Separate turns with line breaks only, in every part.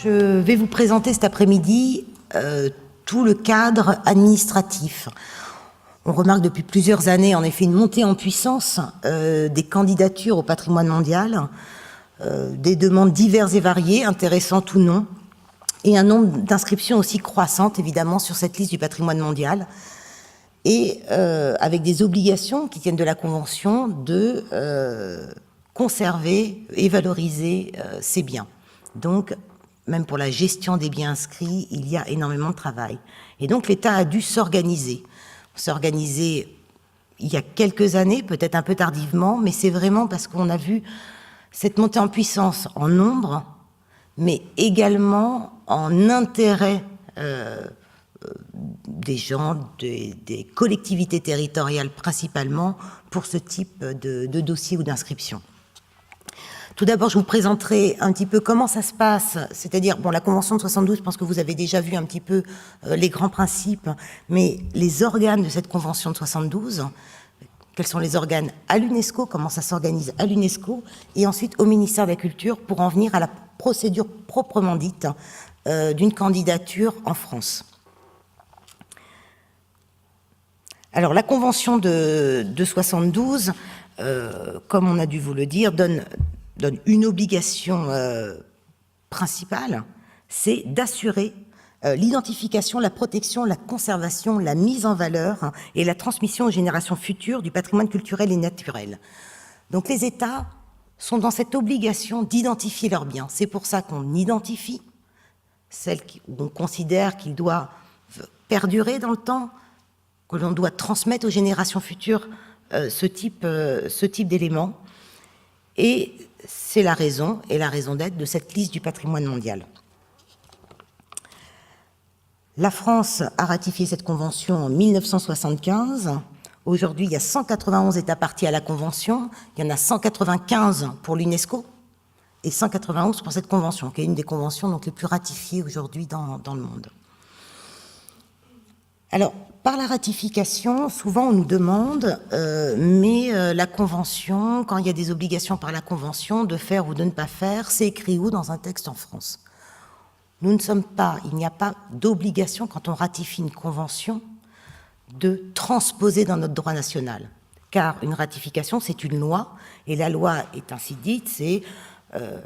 Je vais vous présenter cet après-midi tout le cadre administratif. On remarque depuis plusieurs années, en effet, une montée en puissance des candidatures au patrimoine mondial, des demandes diverses et variées, intéressantes ou non, et un nombre d'inscriptions aussi croissantes, évidemment, sur cette liste du patrimoine mondial, et avec des obligations qui tiennent de la Convention de conserver et valoriser ces biens. Donc, même pour la gestion des biens inscrits, il y a énormément de travail. Et donc, l'État a dû s'organiser. S'organiser il y a quelques années, peut-être un peu tardivement, mais c'est vraiment parce qu'on a vu cette montée en puissance en nombre, mais également en intérêt des gens, des collectivités territoriales principalement, pour ce type de dossier ou d'inscription. Tout d'abord, je vous présenterai un petit peu comment ça se passe, c'est-à-dire, bon, la Convention de 72, je pense que vous avez déjà vu un petit peu les grands principes, mais les organes de cette Convention de 72, quels sont les organes à l'UNESCO, comment ça s'organise à l'UNESCO, et ensuite au ministère de la Culture pour en venir à la procédure proprement dite d'une candidature en France. Alors, la Convention de 72, comme on a dû vous le dire, donne une obligation principale, c'est d'assurer l'identification, la protection, la conservation, la mise en valeur et la transmission aux générations futures du patrimoine culturel et naturel. Donc les États sont dans cette obligation d'identifier leurs biens. C'est pour ça qu'on identifie celles où on considère qu'ils doivent perdurer dans le temps, que l'on doit transmettre aux générations futures ce type d'éléments. Et c'est la raison d'être de cette liste du patrimoine mondial. La France a ratifié cette convention en 1975. Aujourd'hui, il y a 191 États parties à la convention. Il y en a 195 pour l'UNESCO et 191 pour cette convention, qui est une des conventions donc, les plus ratifiées aujourd'hui dans le monde. Alors, par la ratification, souvent on nous demande, la Convention, quand il y a des obligations par la Convention de faire ou de ne pas faire, c'est écrit où dans un texte en France? Nous ne sommes pas, il n'y a pas d'obligation quand on ratifie une Convention de transposer dans notre droit national. Car une ratification, c'est une loi, et la loi est ainsi dite, c'est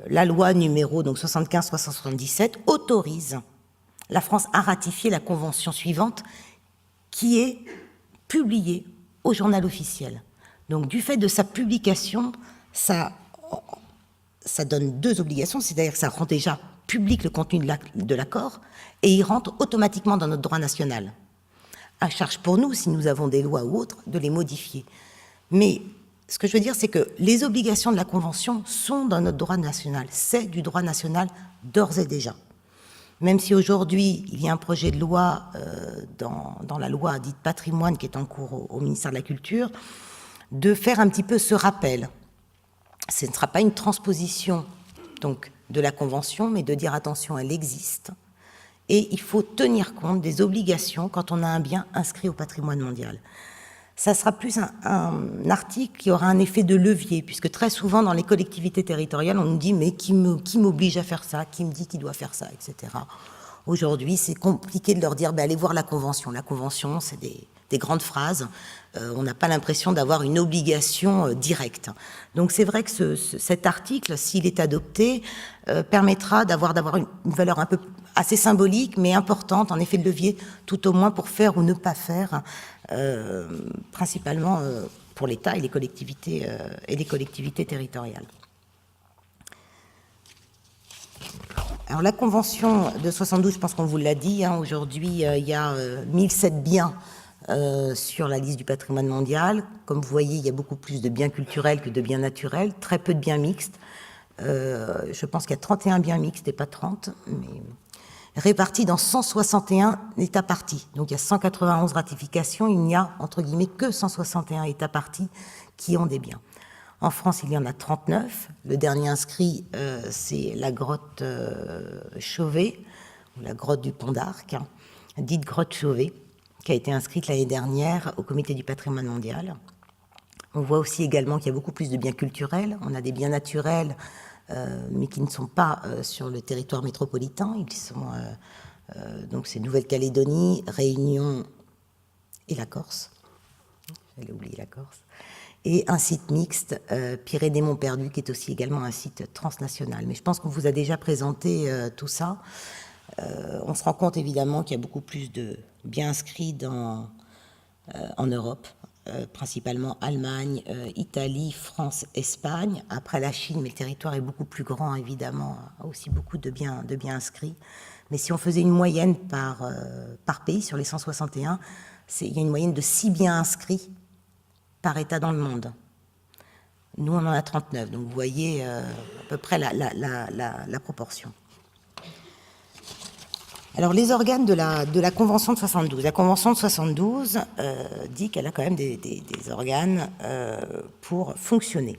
la loi numéro 75-377 autorise la France à ratifier la Convention suivante, qui est publié au journal officiel. Donc, du fait de sa publication, ça donne deux obligations, c'est-à-dire que ça rend déjà public le contenu de l'accord et il rentre automatiquement dans notre droit national. À charge pour nous, si nous avons des lois ou autres, de les modifier. Mais ce que je veux dire, c'est que les obligations de la Convention sont dans notre droit national. C'est du droit national d'ores et déjà. Même si aujourd'hui, il y a un projet de loi dans la loi dite patrimoine qui est en cours au ministère de la Culture, de faire un petit peu ce rappel. Ce ne sera pas une transposition donc, de la Convention, mais de dire attention, elle existe. Et il faut tenir compte des obligations quand on a un bien inscrit au patrimoine mondial. Ça sera plus un article qui aura un effet de levier, puisque très souvent dans les collectivités territoriales, on nous dit « mais qui m'oblige à faire ça, qui me dit qu'il doit faire ça, etc. » Aujourd'hui, c'est compliqué de leur dire « allez voir la Convention ». La Convention, c'est des grandes phrases. On n'a pas l'impression d'avoir une obligation directe. Donc c'est vrai que cet article, s'il est adopté, permettra d'avoir une valeur un peu assez symbolique, mais importante, en effet de levier, tout au moins pour faire ou ne pas faire, principalement pour l'État et les collectivités territoriales. Alors la Convention de 72, je pense qu'on vous l'a dit, aujourd'hui il y a 1007 biens sur la liste du patrimoine mondial. Comme vous voyez, il y a beaucoup plus de biens culturels que de biens naturels, très peu de biens mixtes. Je pense qu'il y a 31 biens mixtes et pas 30, mais répartis dans 161 États parties. Donc il y a 191 ratifications, il n'y a, entre guillemets, que 161 États parties qui ont des biens. En France, il y en a 39. Le dernier inscrit, c'est la grotte Chauvet, ou la grotte du Pont d'Arc, dite grotte Chauvet, qui a été inscrite l'année dernière au Comité du patrimoine mondial. On voit aussi également qu'il y a beaucoup plus de biens culturels. On a des biens naturels mais qui ne sont pas sur le territoire métropolitain. Ils sont donc c'est Nouvelle-Calédonie, Réunion et la Corse. J'allais oublier la Corse. Et un site mixte, Pyrénées-Montperdu, qui est aussi également un site transnational. Mais je pense qu'on vous a déjà présenté tout ça. On se rend compte évidemment qu'il y a beaucoup plus de biens inscrits en Europe, principalement Allemagne, Italie, France, Espagne. Après la Chine, mais le territoire est beaucoup plus grand, évidemment, a aussi beaucoup de biens inscrits. Mais si on faisait une moyenne par pays, sur les 161, il y a une moyenne de 6 biens inscrits par État dans le monde. Nous, on en a 39, donc vous voyez à peu près la proportion. Alors, les organes de la Convention de 72. La Convention de 72 dit qu'elle a quand même des organes pour fonctionner.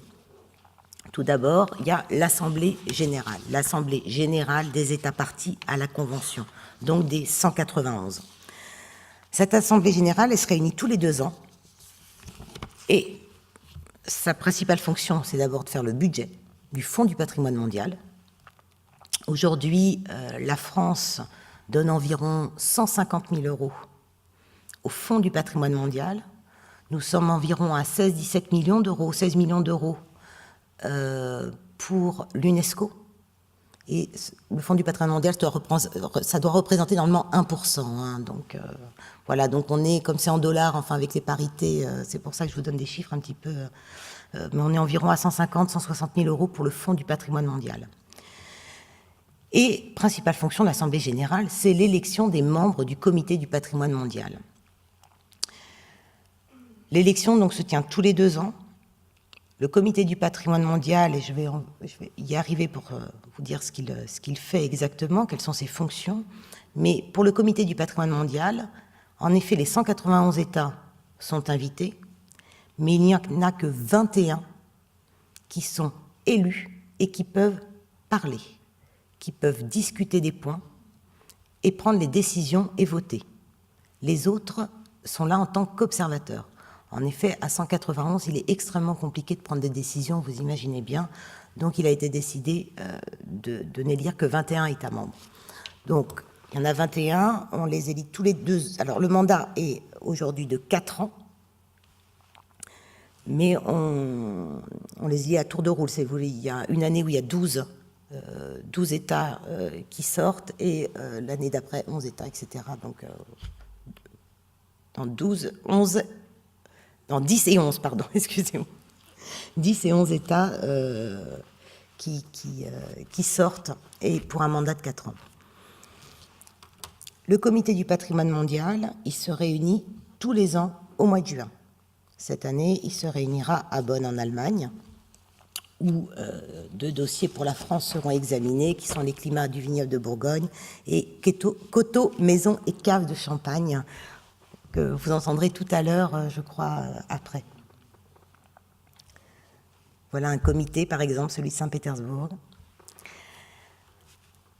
Tout d'abord, il y a l'Assemblée générale des États partis à la Convention, donc des 191. Cette Assemblée générale, elle se réunit tous les 2 ans, et sa principale fonction, c'est d'abord de faire le budget du Fonds du patrimoine mondial. Aujourd'hui, la France donne environ 150 000 € au Fonds du patrimoine mondial. Nous sommes environ à 16-17 millions d'euros, 16 millions d'euros pour l'UNESCO. Et le Fonds du patrimoine mondial, ça doit représenter normalement 1%. Hein, donc voilà, donc on est, comme c'est en dollars, enfin avec les parités, c'est pour ça que je vous donne des chiffres un petit peu, mais on est environ à 150-160 000 € pour le Fonds du patrimoine mondial. Et principale fonction de l'Assemblée générale, c'est l'élection des membres du Comité du patrimoine mondial. L'élection donc se tient tous les 2 ans. Le Comité du patrimoine mondial, et je vais y arriver pour vous dire ce qu'il fait exactement, quelles sont ses fonctions, mais pour le Comité du patrimoine mondial, en effet, les 191 États sont invités, mais il n'y en a que 21 qui sont élus et qui peuvent parler, qui peuvent discuter des points et prendre les décisions et voter. Les autres sont là en tant qu'observateurs. En effet, à 191, il est extrêmement compliqué de prendre des décisions, vous imaginez bien. Donc, il a été décidé de n'élire que 21 États membres. Donc, il y en a 21, on les élit tous les 2... Alors, le mandat est aujourd'hui de 4 ans, mais on les élit à tour de rôle. Il y a une année où il y a 12 États qui sortent, et l'année d'après, 11 États, etc. Donc, dans 10 et 11, pardon, excusez-moi. 10 et 11 États qui sortent, et pour un mandat de 4 ans. Le Comité du patrimoine mondial, il se réunit tous les ans au mois de juin. Cette année, il se réunira à Bonn, en Allemagne, où 2 dossiers pour la France seront examinés, qui sont les climats du vignoble de Bourgogne et coteaux, maisons et caves de Champagne, que vous entendrez tout à l'heure, je crois, après. Voilà un comité, par exemple, celui de Saint-Pétersbourg.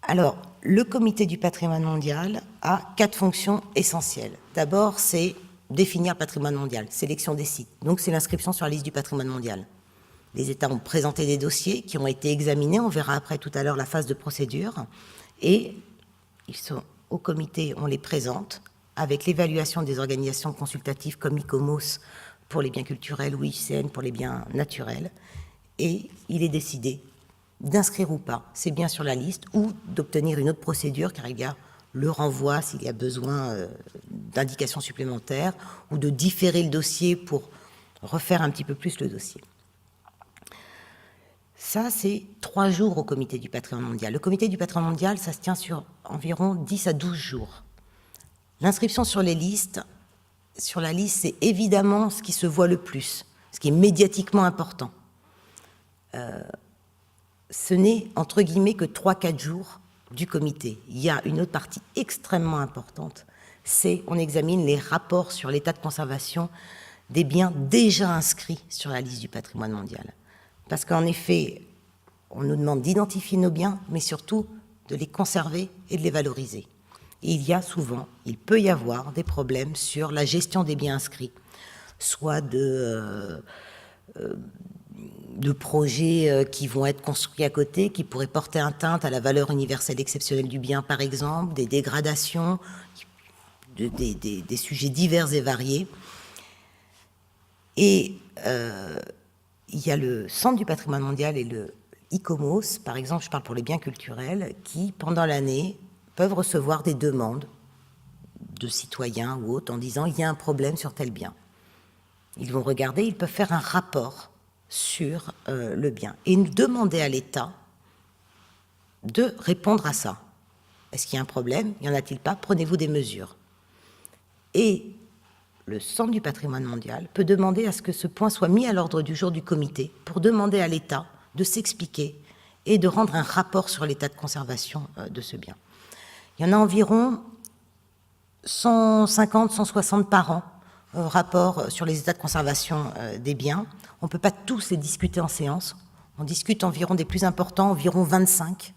Alors, le Comité du patrimoine mondial a 4 fonctions essentielles. D'abord, c'est définir le patrimoine mondial, sélection des sites. Donc, c'est l'inscription sur la liste du patrimoine mondial. Les États ont présenté des dossiers qui ont été examinés. On verra après tout à l'heure la phase de procédure. Et ils sont au comité, on les présente, avec l'évaluation des organisations consultatives comme ICOMOS pour les biens culturels ou ICN pour les biens naturels. Et il est décidé d'inscrire ou pas ces biens sur la liste, ou d'obtenir une autre procédure, car il y a le renvoi s'il y a besoin d'indications supplémentaires, ou de différer le dossier pour refaire un petit peu plus le dossier. Ça, c'est 3 jours au Comité du patrimoine mondial. Le Comité du patrimoine mondial, ça se tient sur environ 10 à 12 jours. L'inscription sur les listes, sur la liste, c'est évidemment ce qui se voit le plus, ce qui est médiatiquement important. Ce n'est, entre guillemets, que 3-4 jours du comité. Il y a une autre partie extrêmement importante, c'est on examine les rapports sur l'état de conservation des biens déjà inscrits sur la liste du patrimoine mondial. Parce qu'en effet, on nous demande d'identifier nos biens, mais surtout de les conserver et de les valoriser. Et il peut y avoir des problèmes sur la gestion des biens inscrits, soit de projets qui vont être construits à côté, qui pourraient porter atteinte à la valeur universelle exceptionnelle du bien, par exemple, des dégradations, des sujets divers et variés. Et il y a le Centre du patrimoine mondial et le ICOMOS, par exemple, je parle pour les biens culturels, qui, pendant l'année, peuvent recevoir des demandes de citoyens ou autres en disant « il y a un problème sur tel bien ». Ils vont regarder, ils peuvent faire un rapport sur le bien et demander à l'État de répondre à ça. Est-ce qu'il y a un problème? Y en a-t-il pas? Prenez-vous des mesures. Et le Centre du patrimoine mondial peut demander à ce que ce point soit mis à l'ordre du jour du comité pour demander à l'État de s'expliquer et de rendre un rapport sur l'état de conservation de ce bien. Il y en a environ 150, 160 par an, rapport sur les états de conservation des biens. On ne peut pas tous les discuter en séance. On discute environ des plus importants, environ 25.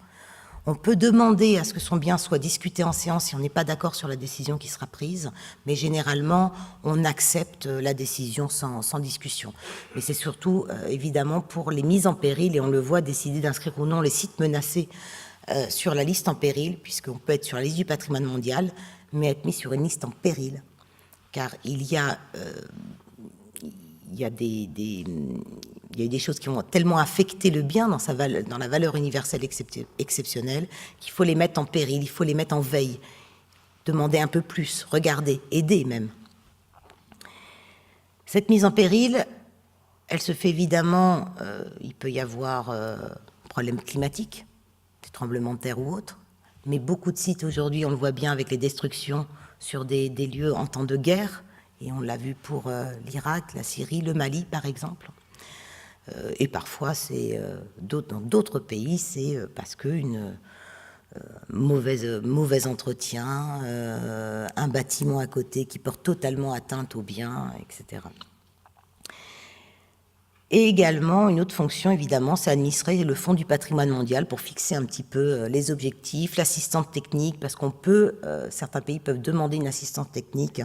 On peut demander à ce que son bien soit discuté en séance si on n'est pas d'accord sur la décision qui sera prise, mais généralement, on accepte la décision sans discussion. Mais c'est surtout, évidemment, pour les mises en péril, et on le voit, décider d'inscrire ou non les sites menacés sur la liste en péril, puisqu'on peut être sur la liste du patrimoine mondial, mais être mis sur une liste en péril, car il y a des choses qui ont tellement affecté le bien dans la valeur universelle exceptionnelle qu'il faut les mettre en péril, il faut les mettre en veille, demander un peu plus, regarder, aider même. Cette mise en péril, elle se fait évidemment, il peut y avoir problèmes climatiques, des tremblements de terre ou autres, mais beaucoup de sites aujourd'hui, on le voit bien avec les destructions sur des lieux en temps de guerre, et on l'a vu pour l'Irak, la Syrie, le Mali par exemple. Et parfois, dans d'autres pays, c'est parce qu'un mauvais entretien, un bâtiment à côté qui porte totalement atteinte aux biens, etc. Et également, une autre fonction, évidemment, c'est administrer le Fonds du patrimoine mondial pour fixer un petit peu les objectifs, l'assistance technique, parce qu'on peut, certains pays peuvent demander une assistance technique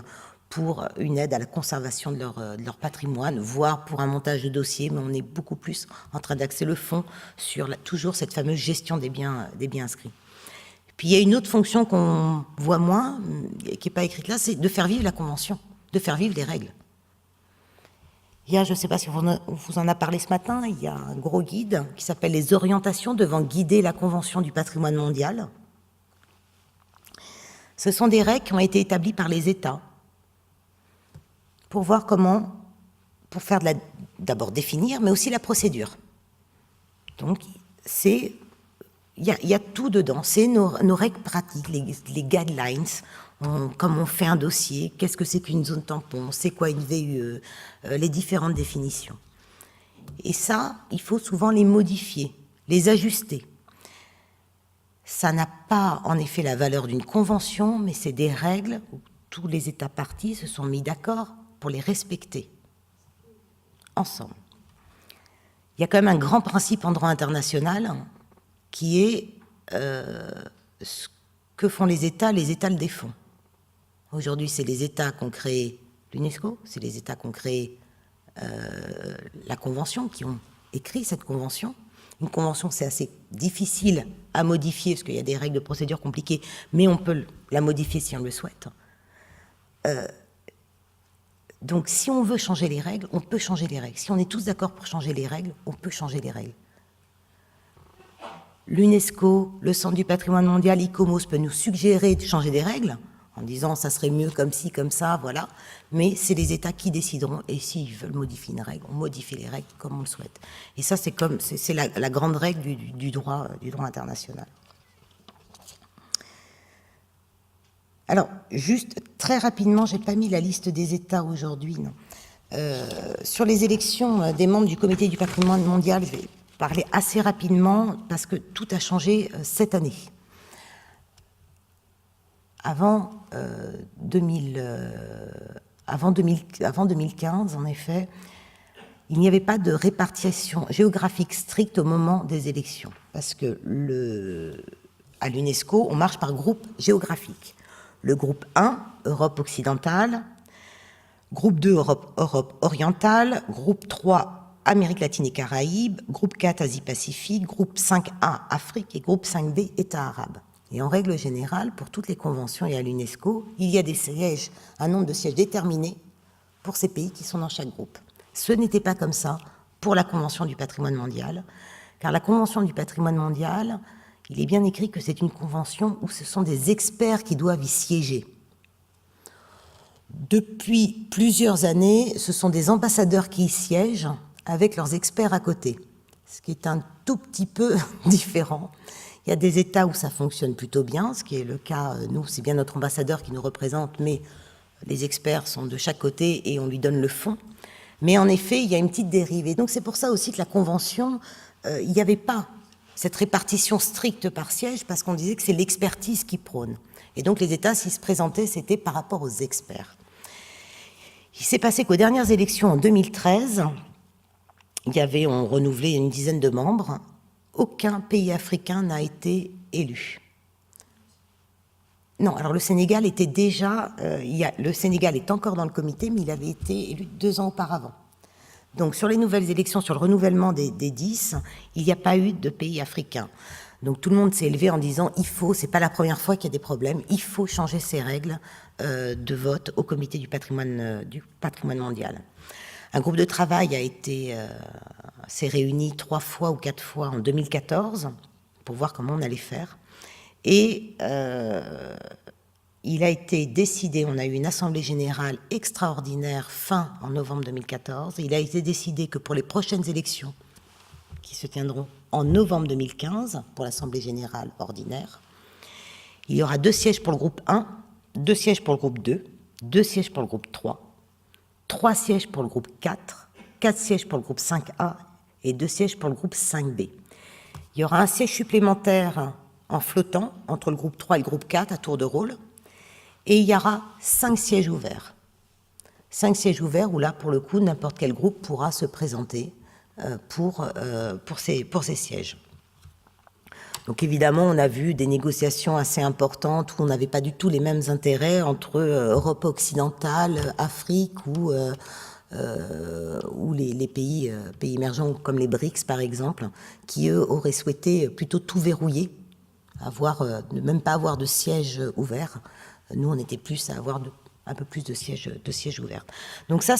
pour une aide à la conservation de leur patrimoine, voire pour un montage de dossier, mais on est beaucoup plus en train d'axer le fonds sur toujours cette fameuse gestion des biens inscrits. Puis il y a une autre fonction qu'on voit moins, qui n'est pas écrite là, c'est de faire vivre la Convention, de faire vivre les règles. Il y a, je ne sais pas si on vous en a parlé ce matin, il y a un gros guide qui s'appelle « Les orientations devant guider la Convention du patrimoine mondial ». Ce sont des règles qui ont été établies par les États pour voir comment, pour faire d'abord définir, mais aussi la procédure. Donc, il y a tout dedans. C'est nos règles pratiques, les guidelines, comme on fait un dossier, qu'est-ce que c'est qu'une zone tampon, c'est quoi une VUE, les différentes définitions. Et ça, il faut souvent les modifier, les ajuster. Ça n'a pas, en effet, la valeur d'une convention, mais c'est des règles où tous les États parties se sont mis d'accord pour les respecter ensemble. Il y a quand même un grand principe en droit international qui est ce que font les États le défont. Aujourd'hui, c'est les États qui ont créé l'UNESCO, c'est les États qui ont créé la Convention, qui ont écrit cette Convention. Une convention, c'est assez difficile à modifier, parce qu'il y a des règles de procédure compliquées, mais on peut la modifier si on le souhaite. Donc, si on veut changer les règles, on peut changer les règles. Si on est tous d'accord pour changer les règles, on peut changer les règles. L'UNESCO, le Centre du patrimoine mondial, ICOMOS peut nous suggérer de changer des règles, en disant ça serait mieux comme ci, comme ça, voilà. Mais c'est les États qui décideront, et s'ils veulent modifier une règle, on modifie les règles comme on le souhaite. Et ça, c'est la grande règle du droit international. Alors, juste très rapidement, je n'ai pas mis la liste des États aujourd'hui, non. Sur les élections des membres du Comité du patrimoine mondial, je vais parler assez rapidement parce que tout a changé cette année. Avant 2015, en effet, il n'y avait pas de répartition géographique stricte au moment des élections, parce que à l'UNESCO, on marche par groupe géographique. Le groupe 1, Europe occidentale, groupe 2, Europe orientale, groupe 3, Amérique latine et Caraïbes, groupe 4 Asie-Pacifique, groupe 5A Afrique et groupe 5B États arabes. Et en règle générale, pour toutes les conventions et à l'UNESCO, il y a des sièges, un nombre de sièges déterminé pour ces pays qui sont dans chaque groupe. Ce n'était pas comme ça pour la Convention du patrimoine mondial, car la Convention du patrimoine mondial, il est bien écrit que c'est une convention où ce sont des experts qui doivent y siéger. Depuis plusieurs années, ce sont des ambassadeurs qui y siègent avec leurs experts à côté, ce qui est un tout petit peu différent. Il y a des États où ça fonctionne plutôt bien, ce qui est le cas, nous, c'est bien notre ambassadeur qui nous représente, mais les experts sont de chaque côté et on lui donne le fond. Mais en effet, il y a une petite dérive. Et donc c'est pour ça aussi que la Convention, il n'y avait pas cette répartition stricte par siège, parce qu'on disait que c'est l'expertise qui prône. Et donc les États, s'ils se présentaient, c'était par rapport aux experts. Il s'est passé qu'aux dernières élections en 2013, on renouvelait une dizaine de membres. Aucun pays africain n'a été élu. Non, alors le Sénégal était déjà... le Sénégal est encore dans le comité, mais il avait été élu 2 ans auparavant. Donc sur les nouvelles élections, sur le renouvellement des 10, il n'y a pas eu de pays africain. Donc tout le monde s'est élevé en disant c'est pas la première fois qu'il y a des problèmes, il faut changer ces règles de vote au comité du patrimoine mondial. Un groupe de travail s'est réuni 3 fois ou 4 fois en 2014 pour voir comment on allait faire. Et il a été décidé, on a eu une assemblée générale extraordinaire en novembre 2014, il a été décidé que pour les prochaines élections qui se tiendront en novembre 2015, pour l'assemblée générale ordinaire, il y aura 2 sièges pour le groupe 1, 2 sièges pour le groupe 2, 2 sièges pour le groupe 3, 3 sièges pour le groupe 4, 4 sièges pour le groupe 5A et 2 sièges pour le groupe 5B. Il y aura un siège supplémentaire en flottant entre le groupe 3 et le groupe 4 à tour de rôle. Et il y aura 5 sièges ouverts. 5 sièges ouverts où là, pour le coup, n'importe quel groupe pourra se présenter pour ces sièges. Donc évidemment, on a vu des négociations assez importantes où on n'avait pas du tout les mêmes intérêts entre Europe occidentale, Afrique ou les pays émergents comme les BRICS par exemple, qui eux auraient souhaité plutôt tout verrouiller, ne même pas avoir de sièges ouverts. Nous, on était plus à avoir un peu plus de sièges ouverts. Donc ça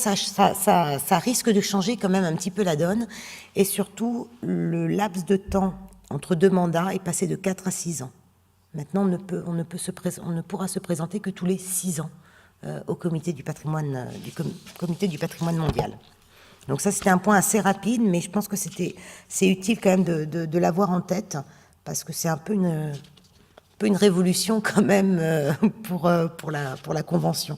risque de changer quand même un petit peu la donne, et surtout le laps de temps entre 2 mandats est passé de 4 à 6 ans. Maintenant, on ne pourra se présenter que tous les 6 ans au comité du patrimoine mondial. Donc ça, c'était un point assez rapide, mais je pense que c'est utile quand même de l'avoir en tête, parce que c'est un peu une révolution quand même pour la Convention.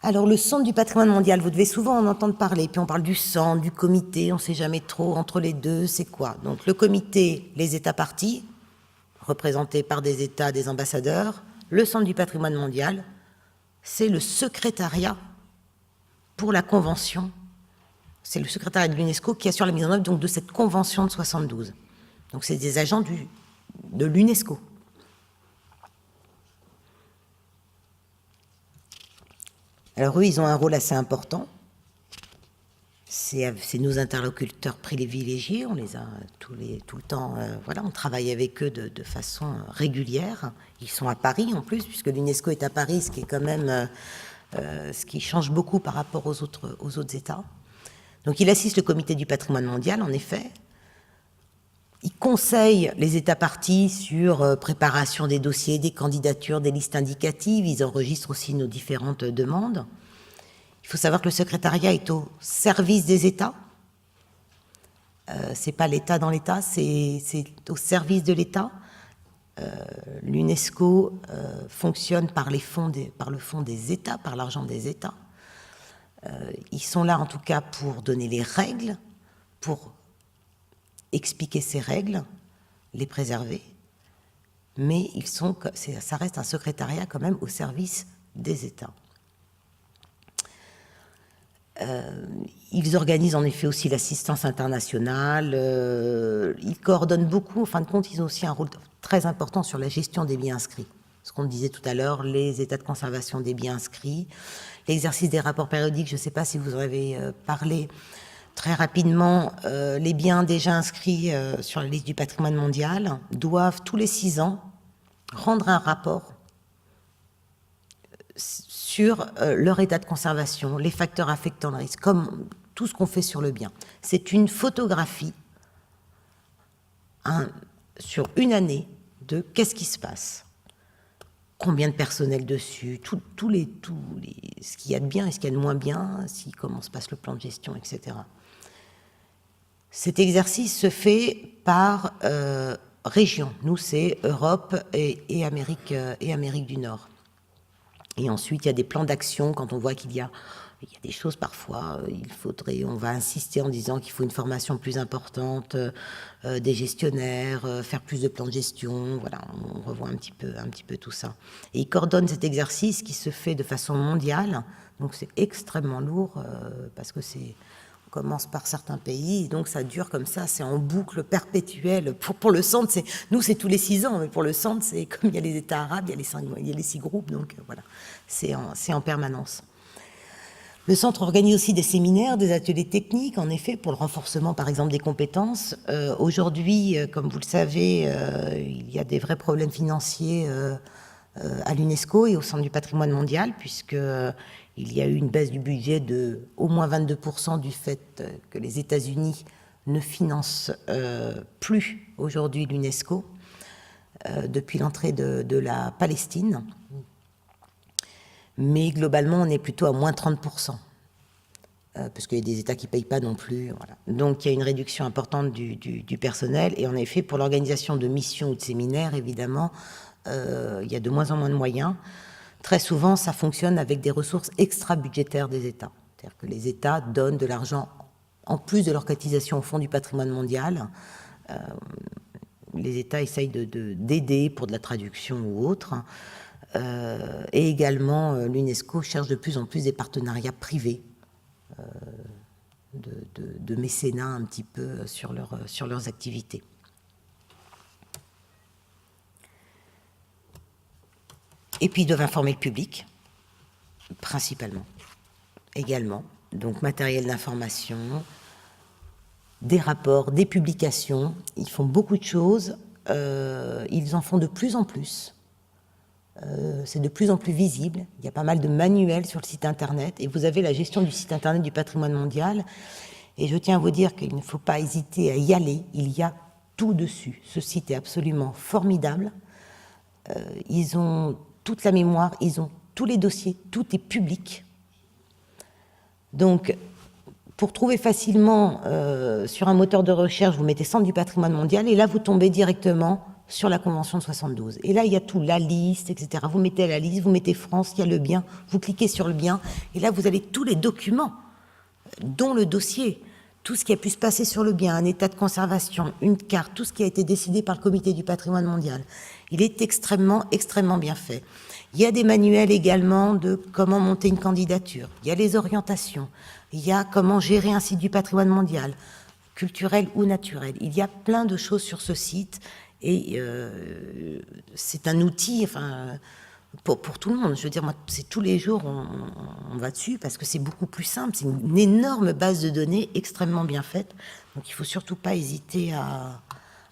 Alors le centre du patrimoine mondial, vous devez souvent en entendre parler, puis on parle du centre, du comité, on ne sait jamais trop, entre les deux, c'est quoi? Donc le comité, les États partis, représentés par des États, des ambassadeurs. Le centre du patrimoine mondial, c'est le secrétariat pour la Convention, c'est le secrétariat de l'UNESCO qui assure la mise en œuvre donc, de cette Convention de 72. Donc c'est des agents de l'UNESCO. Alors eux, ils ont un rôle assez important. C'est nos interlocuteurs privilégiés, on les a tout le temps, on travaille avec eux de façon régulière. Ils sont à Paris en plus, puisque l'UNESCO est à Paris, ce qui est quand même ce qui change beaucoup par rapport aux autres États. Donc il assiste le comité du patrimoine mondial, en effet. Il conseille les États partis sur préparation des dossiers, des candidatures, des listes indicatives. Ils enregistrent aussi nos différentes demandes. Il faut savoir que le secrétariat est au service des États. C'est pas l'État dans l'État, c'est au service de l'État. L'UNESCO fonctionne par le fonds des États, par l'argent des États. Ils sont là en tout cas pour donner les règles, pour expliquer ces règles, les préserver, mais ça reste un secrétariat quand même au service des États. Ils organisent en effet aussi l'assistance internationale, ils coordonnent beaucoup, en fin de compte, ils ont aussi un rôle très important sur la gestion des biens inscrits. ce qu'on disait tout à l'heure, les états de conservation des biens inscrits, l'exercice des rapports périodiques, je ne sais pas si vous en avez parlé très rapidement, les biens déjà inscrits sur la liste du patrimoine mondial doivent tous les 6 ans rendre un rapport sur leur état de conservation, les facteurs affectant le risque, comme tout ce qu'on fait sur le bien. C'est une photographie sur une année de qu'est-ce qui se passe, combien de personnel dessus, ce qu'il y a de bien et ce qu'il y a de moins bien, comment se passe le plan de gestion, etc. Cet exercice se fait par région. Nous, c'est Europe et Amérique du Nord. Et ensuite, il y a des plans d'action quand on voit qu'il y a des choses parfois, on va insister en disant qu'il faut une formation plus importante des gestionnaires, faire plus de plans de gestion, voilà, on revoit un petit peu tout ça. Et il coordonne cet exercice qui se fait de façon mondiale, donc c'est extrêmement lourd parce que on commence par certains pays, donc ça dure comme ça, c'est en boucle perpétuelle. Pour le centre, nous c'est tous les 6 ans, mais pour le centre, c'est comme il y a les États arabes, il y a les 6 groupes, donc voilà, c'est en permanence. Le centre organise aussi des séminaires, des ateliers techniques, en effet, pour le renforcement, par exemple, des compétences. Aujourd'hui, comme vous le savez, il y a des vrais problèmes financiers à l'UNESCO et au Centre du patrimoine mondial, puisqu'il y a eu une baisse du budget de au moins 22% du fait que les États-Unis ne financent plus aujourd'hui l'UNESCO depuis l'entrée de la Palestine. Mais globalement, on est plutôt à moins 30%, parce qu'il y a des États qui ne payent pas non plus. Voilà. Donc, il y a une réduction importante du personnel. Et en effet, pour l'organisation de missions ou de séminaires, évidemment, il y a de moins en moins de moyens. Très souvent, ça fonctionne avec des ressources extra-budgétaires des États. C'est-à-dire que les États donnent de l'argent en plus de leur cotisation au Fonds du patrimoine mondial. Les États essayent d'aider pour de la traduction ou autre. Et également, l'UNESCO cherche de plus en plus des partenariats privés, de mécénat un petit peu sur leurs activités. Et puis, ils doivent informer le public, principalement, également. Donc, matériel d'information, des rapports, des publications. Ils font beaucoup de choses. Ils en font de plus en plus. C'est de plus en plus visible. Il y a pas mal de manuels sur le site internet et vous avez la gestion du site internet du patrimoine mondial. Et je tiens à vous dire qu'il ne faut pas hésiter à y aller. Il y a tout dessus. Ce site est absolument formidable. Ils ont toute la mémoire, ils ont tous les dossiers, tout est public. Donc, pour trouver facilement sur un moteur de recherche, vous mettez Centre du patrimoine mondial et là, vous tombez directement sur la Convention de 72. Et là, il y a tout, la liste, etc. Vous mettez la liste, vous mettez France, il y a le bien, vous cliquez sur le bien, et là, vous avez tous les documents, dont le dossier, tout ce qui a pu se passer sur le bien, un état de conservation, une carte, tout ce qui a été décidé par le Comité du patrimoine mondial. Il est extrêmement, extrêmement bien fait. Il y a des manuels également de comment monter une candidature. Il y a les orientations. Il y a comment gérer un site du patrimoine mondial, culturel ou naturel. Il y a plein de choses sur ce site. Et c'est un outil pour tout le monde. Je veux dire, moi, c'est tous les jours, on va dessus parce que c'est beaucoup plus simple. C'est une énorme base de données extrêmement bien faite. Donc, il ne faut surtout pas hésiter à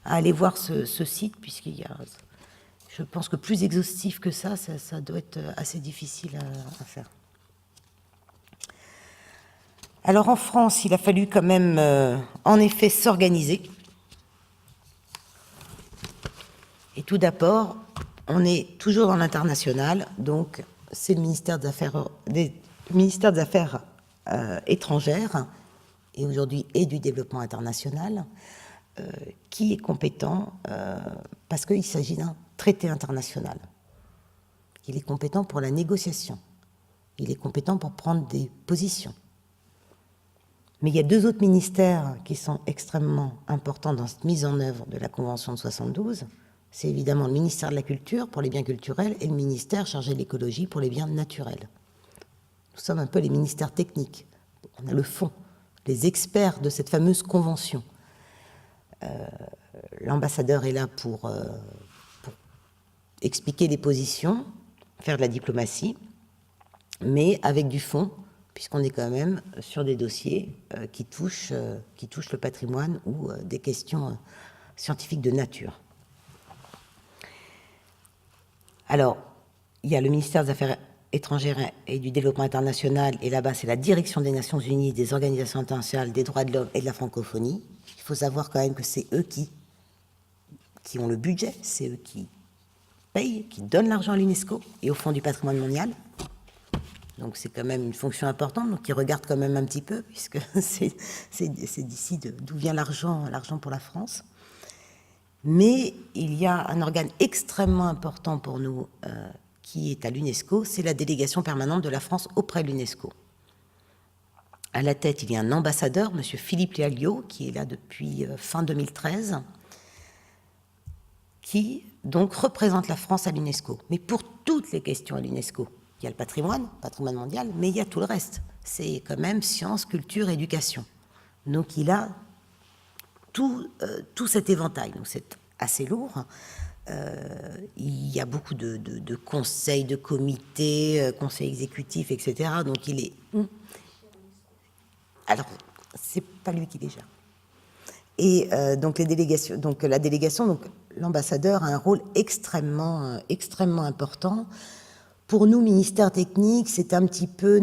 aller voir ce site, puisqu'il y a... Je pense que plus exhaustif que ça doit être assez difficile à faire. Alors, en France, il a fallu quand même, en effet, s'organiser. Et tout d'abord, on est toujours dans l'international, donc c'est le ministère des Affaires étrangères, et aujourd'hui et du développement international, qui est compétent, parce qu'il s'agit d'un traité international. Il est compétent pour la négociation, il est compétent pour prendre des positions. Mais il y a 2 autres ministères qui sont extrêmement importants dans cette mise en œuvre de la Convention de 72. C'est évidemment le ministère de la Culture pour les biens culturels et le ministère chargé de l'écologie pour les biens naturels. Nous sommes un peu les ministères techniques. On a le fond, les experts de cette fameuse convention. L'ambassadeur est là pour expliquer les positions, faire de la diplomatie, mais avec du fond, puisqu'on est quand même sur des dossiers qui touchent le patrimoine ou des questions scientifiques de nature. Alors, il y a le ministère des Affaires étrangères et du Développement international, et là-bas, c'est la direction des Nations Unies, des organisations internationales, des droits de l'homme et de la francophonie. Il faut savoir quand même que c'est eux qui ont le budget, c'est eux qui payent, qui donnent l'argent à l'UNESCO et au Fonds du patrimoine mondial. Donc c'est quand même une fonction importante, donc ils regardent quand même un petit peu, puisque c'est d'ici d'où vient l'argent pour la France. Mais il y a un organe extrêmement important pour nous qui est à l'UNESCO, c'est la délégation permanente de la France auprès de l'UNESCO. À la tête, il y a un ambassadeur, M. Philippe Lialio, qui est là depuis fin 2013, qui donc représente la France à l'UNESCO. Mais pour toutes les questions à l'UNESCO, il y a le patrimoine mondial, mais il y a tout le reste. C'est quand même sciences, culture, éducation. Donc il a tout cet éventail. Donc c'est assez lourd. Il y a beaucoup de conseils, de comités, conseils exécutifs, etc. Donc il est... Alors, c'est pas lui qui les gère. Et donc la délégation, donc l'ambassadeur a un rôle extrêmement important. Pour nous, ministère technique, c'est un petit peu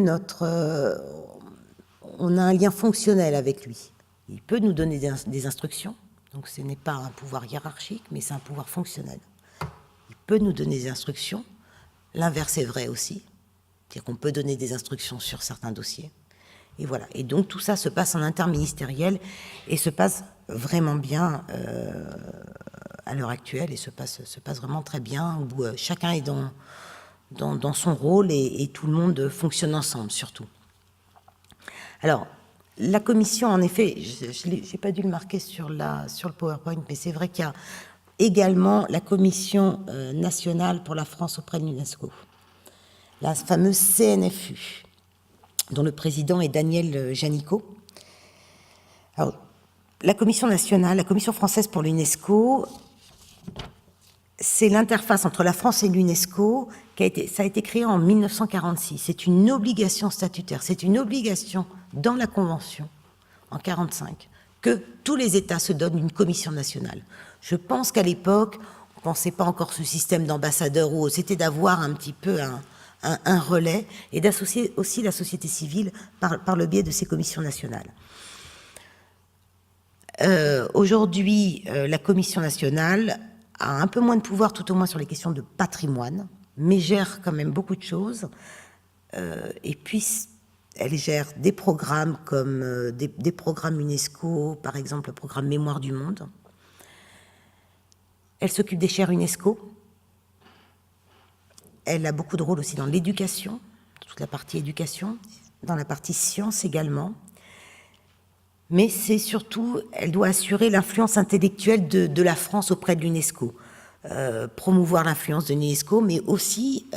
on a un lien fonctionnel avec lui. Il peut nous donner des instructions, donc ce n'est pas un pouvoir hiérarchique, mais c'est un pouvoir fonctionnel. Il peut nous donner des instructions, l'inverse est vrai aussi, c'est-à-dire qu'on peut donner des instructions sur certains dossiers. Et voilà. Et donc tout ça se passe en interministériel et se passe vraiment bien à l'heure actuelle et se passe vraiment très bien, où chacun est dans son rôle et tout le monde fonctionne ensemble, surtout. Alors, la commission, en effet, je n'ai pas dû le marquer sur le PowerPoint, mais c'est vrai qu'il y a également la commission nationale pour la France auprès de l'UNESCO, la fameuse CNFU, dont le président est Daniel Janicot. Alors, la commission nationale, la commission française pour l'UNESCO, c'est l'interface entre la France et l'UNESCO. Ça a été créé en 1946. C'est une obligation statutaire, c'est une obligation dans la Convention, en 1945, que tous les États se donnent une commission nationale. Je pense qu'à l'époque, on ne pensait pas encore ce système d'ambassadeurs ou c'était d'avoir un petit peu un relais et d'associer aussi la société civile par le biais de ces commissions nationales. Aujourd'hui, la commission nationale a un peu moins de pouvoir, tout au moins sur les questions de patrimoine, mais gère quand même beaucoup de choses. Et puis, elle gère des programmes comme des programmes UNESCO, par exemple le programme Mémoire du Monde. Elle s'occupe des chaires UNESCO. Elle a beaucoup de rôle aussi dans l'éducation, toute la partie éducation, dans la partie science également. Mais c'est surtout, elle doit assurer l'influence intellectuelle de la France auprès de l'UNESCO. Promouvoir l'influence de l'UNESCO, mais aussi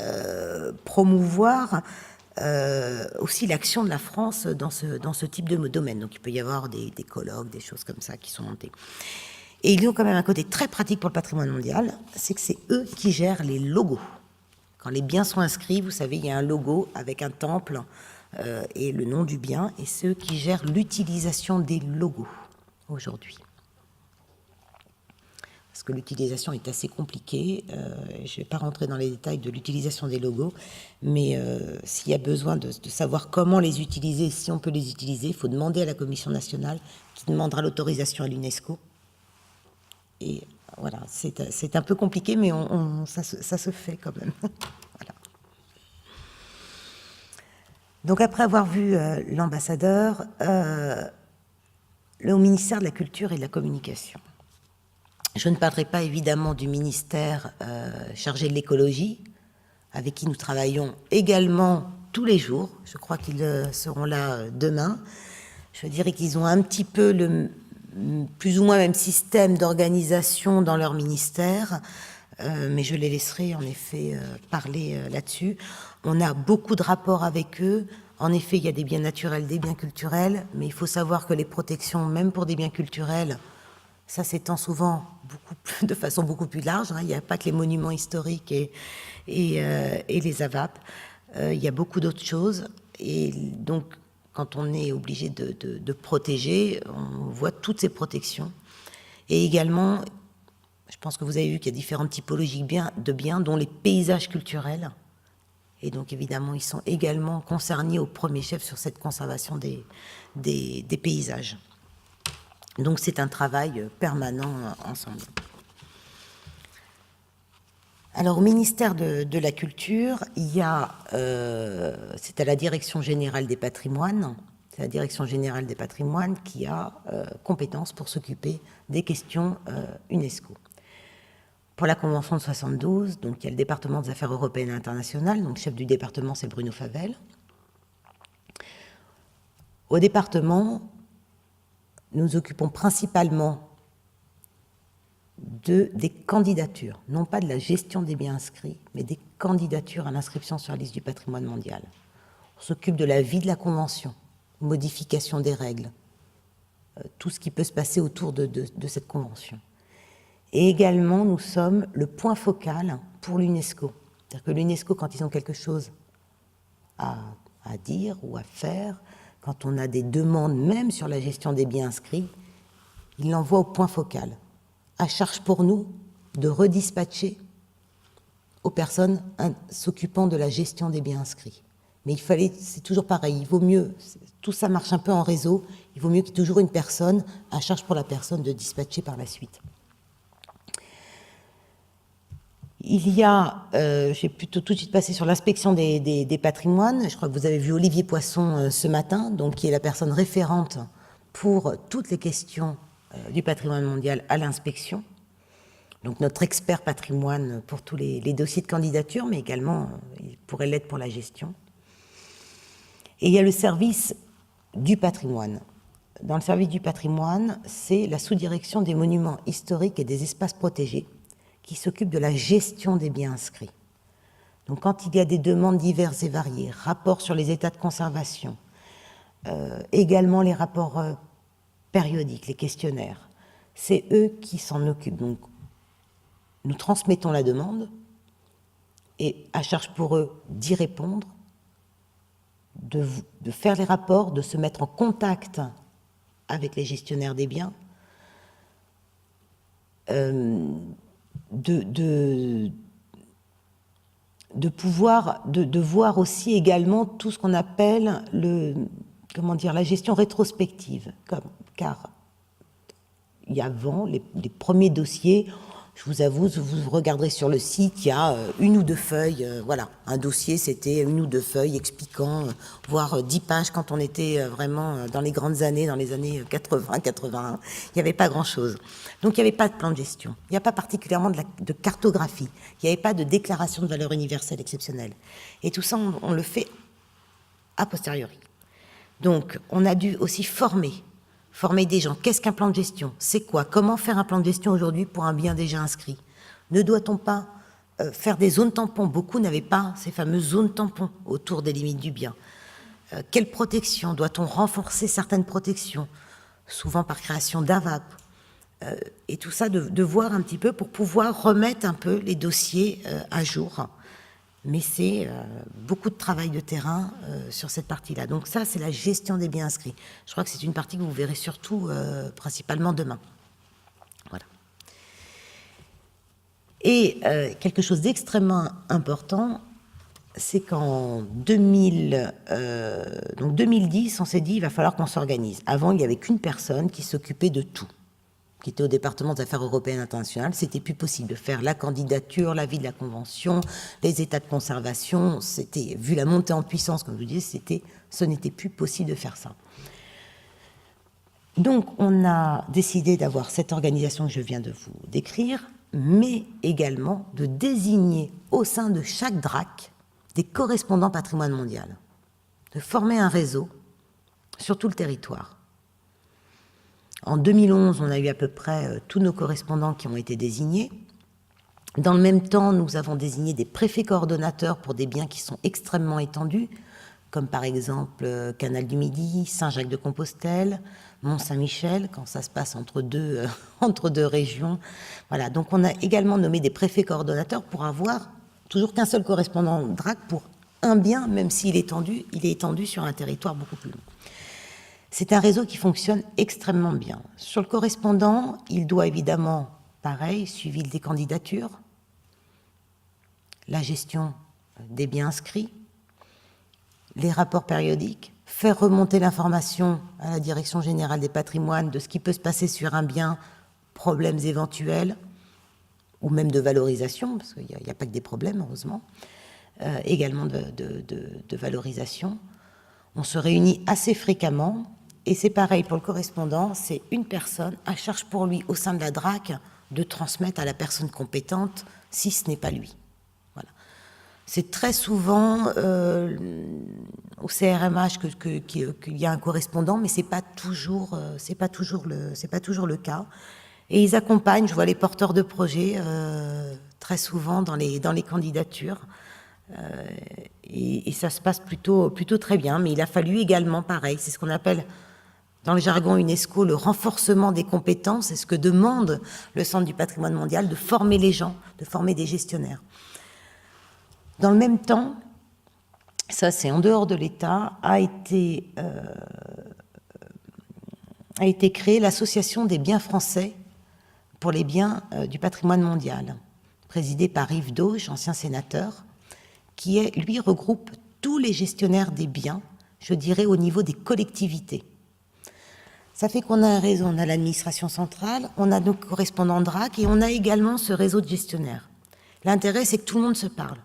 promouvoir aussi l'action de la France dans ce type de domaine. Donc il peut y avoir des colloques, des choses comme ça qui sont montées. Et ils ont quand même un côté très pratique pour le patrimoine mondial, c'est que c'est eux qui gèrent les logos. Quand les biens sont inscrits, vous savez, il y a un logo avec un temple et le nom du bien, et c'est eux qui gèrent l'utilisation des logos aujourd'hui. Parce que l'utilisation est assez compliquée. Je ne vais pas rentrer dans les détails de l'utilisation des logos, mais s'il y a besoin de savoir comment les utiliser, si on peut les utiliser, il faut demander à la Commission nationale qui demandera l'autorisation à l'UNESCO. Et voilà, c'est un peu compliqué, mais ça se fait quand même. Voilà. Donc après avoir vu l'ambassadeur, le ministère de la Culture et de la Communication. Je ne parlerai pas évidemment du ministère chargé de l'écologie, avec qui nous travaillons également tous les jours. Je crois qu'ils seront là demain. Je dirais qu'ils ont un petit peu le plus ou moins même système d'organisation dans leur ministère, mais je les laisserai en effet parler là-dessus. On a beaucoup de rapports avec eux. En effet, il y a des biens naturels, des biens culturels, mais il faut savoir que les protections, même pour des biens culturels, Ça s'étend souvent de façon beaucoup plus large. Il n'y a pas que les monuments historiques et les AVAP. Il y a beaucoup d'autres choses. Et donc, quand on est obligé de protéger, on voit toutes ces protections. Et également, je pense que vous avez vu qu'il y a différentes typologies de biens, dont les paysages culturels. Et donc, évidemment, ils sont également concernés au premier chef sur cette conservation des paysages. Donc, c'est un travail permanent ensemble. Alors, au ministère de la Culture, il y a, c'est à la Direction générale des patrimoines, c'est la Direction générale des patrimoines qui a compétence pour s'occuper des questions UNESCO. Pour la Convention de 72, donc il y a le département des affaires européennes et internationales, donc le chef du département c'est Bruno Favel. Au département, nous nous occupons principalement des candidatures, non pas de la gestion des biens inscrits, mais des candidatures à l'inscription sur la liste du patrimoine mondial. On s'occupe de la vie de la Convention, modification des règles, tout ce qui peut se passer autour de cette Convention. Et également, nous sommes le point focal pour l'UNESCO. C'est-à-dire que l'UNESCO, quand ils ont quelque chose à dire ou à faire, quand on a des demandes même sur la gestion des biens inscrits, ils l'envoient au point focal. À charge pour nous de redispatcher aux personnes s'occupant de la gestion des biens inscrits. Mais c'est toujours pareil, il vaut mieux, tout ça marche un peu en réseau, il vaut mieux qu'il y ait toujours une personne, à charge pour la personne de dispatcher par la suite. Il y a, j'ai plutôt tout de suite passé sur l'inspection des patrimoines. Je crois que vous avez vu Olivier Poisson ce matin, donc qui est la personne référente pour toutes les questions du patrimoine mondial à l'inspection. Donc notre expert patrimoine pour tous les dossiers de candidature, mais également il pourrait l'être pour la gestion. Et il y a le service du patrimoine. Dans le service du patrimoine, c'est la sous-direction des monuments historiques et des espaces protégés, qui s'occupe de la gestion des biens inscrits. Donc quand il y a des demandes diverses et variées, rapports sur les états de conservation, également les rapports périodiques, les questionnaires, c'est eux qui s'en occupent. Donc nous transmettons la demande et à charge pour eux d'y répondre, de faire les rapports, de se mettre en contact avec les gestionnaires des biens, de pouvoir voir aussi également tout ce qu'on appelle la gestion rétrospective, car il y a avant les premiers dossiers, je vous avoue, vous regarderez sur le site, il y a une ou deux feuilles, voilà, un dossier c'était une ou deux feuilles expliquant, voire 10 pages quand on était vraiment dans les grandes années, dans les années 80, 81, il n'y avait pas grand-chose. Donc il n'y avait pas de plan de gestion, il n'y a pas particulièrement de cartographie, il n'y avait pas de déclaration de valeur universelle exceptionnelle. Et tout ça, on le fait a posteriori. Donc on a dû aussi former des gens. Qu'est-ce qu'un plan de gestion? C'est quoi? Comment faire un plan de gestion aujourd'hui pour un bien déjà inscrit? Ne doit-on pas faire des zones tampons? Beaucoup n'avaient pas ces fameuses zones tampons autour des limites du bien. Quelle protection? Doit-on renforcer certaines protections? Souvent par création d'AVAP. Et tout ça, de voir un petit peu pour pouvoir remettre un peu les dossiers à jour. Mais c'est beaucoup de travail de terrain sur cette partie-là. Donc ça, c'est la gestion des biens inscrits. Je crois que c'est une partie que vous verrez surtout, principalement demain. Voilà. Et quelque chose d'extrêmement important, c'est qu'en 2010, on s'est dit il va falloir qu'on s'organise. Avant, il n'y avait qu'une personne qui s'occupait de tout, qui était au département des affaires européennes internationales. C'était plus possible de faire la candidature, la vie de la convention, les états de conservation. C'était, vu la montée en puissance, comme je vous disais, ce n'était plus possible de faire ça. Donc, on a décidé d'avoir cette organisation que je viens de vous décrire, mais également de désigner au sein de chaque DRAC des correspondants patrimoine mondial, de former un réseau sur tout le territoire. En 2011, on a eu à peu près tous nos correspondants qui ont été désignés. Dans le même temps, nous avons désigné des préfets coordonnateurs pour des biens qui sont extrêmement étendus, comme par exemple Canal du Midi, Saint-Jacques-de-Compostelle, Mont-Saint-Michel, quand ça se passe entre deux, entre deux régions. Voilà, donc on a également nommé des préfets coordonnateurs pour avoir toujours qu'un seul correspondant DRAC pour un bien, même s'il est étendu sur un territoire beaucoup plus long. C'est un réseau qui fonctionne extrêmement bien. Sur le correspondant, il doit évidemment, pareil, suivi des candidatures, la gestion des biens inscrits, les rapports périodiques, faire remonter l'information à la Direction générale des patrimoines de ce qui peut se passer sur un bien, problèmes éventuels, ou même de valorisation, parce qu'il n'y a pas que des problèmes, heureusement, également de valorisation. On se réunit assez fréquemment, et c'est pareil pour le correspondant, c'est une personne, à charge pour lui au sein de la DRAC de transmettre à la personne compétente si ce n'est pas lui. Voilà. C'est très souvent au CRMH qu'il y a un correspondant, mais c'est pas toujours le cas. Et ils accompagnent, je vois les porteurs de projets très souvent dans les candidatures. Et ça se passe plutôt très bien, mais il a fallu également, pareil, c'est ce qu'on appelle dans le jargon UNESCO le renforcement des compétences, c'est ce que demande le Centre du patrimoine mondial, de former les gens, de former des gestionnaires. Dans le même temps, ça c'est en dehors de l'État, a été créée l'Association des biens français pour les biens du patrimoine mondial, présidée par Yves Dauge, ancien sénateur, qui, lui, regroupe tous les gestionnaires des biens, je dirais, au niveau des collectivités. Ça fait qu'on a un réseau, on a l'administration centrale, on a nos correspondants DRAC, et on a également ce réseau de gestionnaires. L'intérêt, c'est que tout le monde se parle.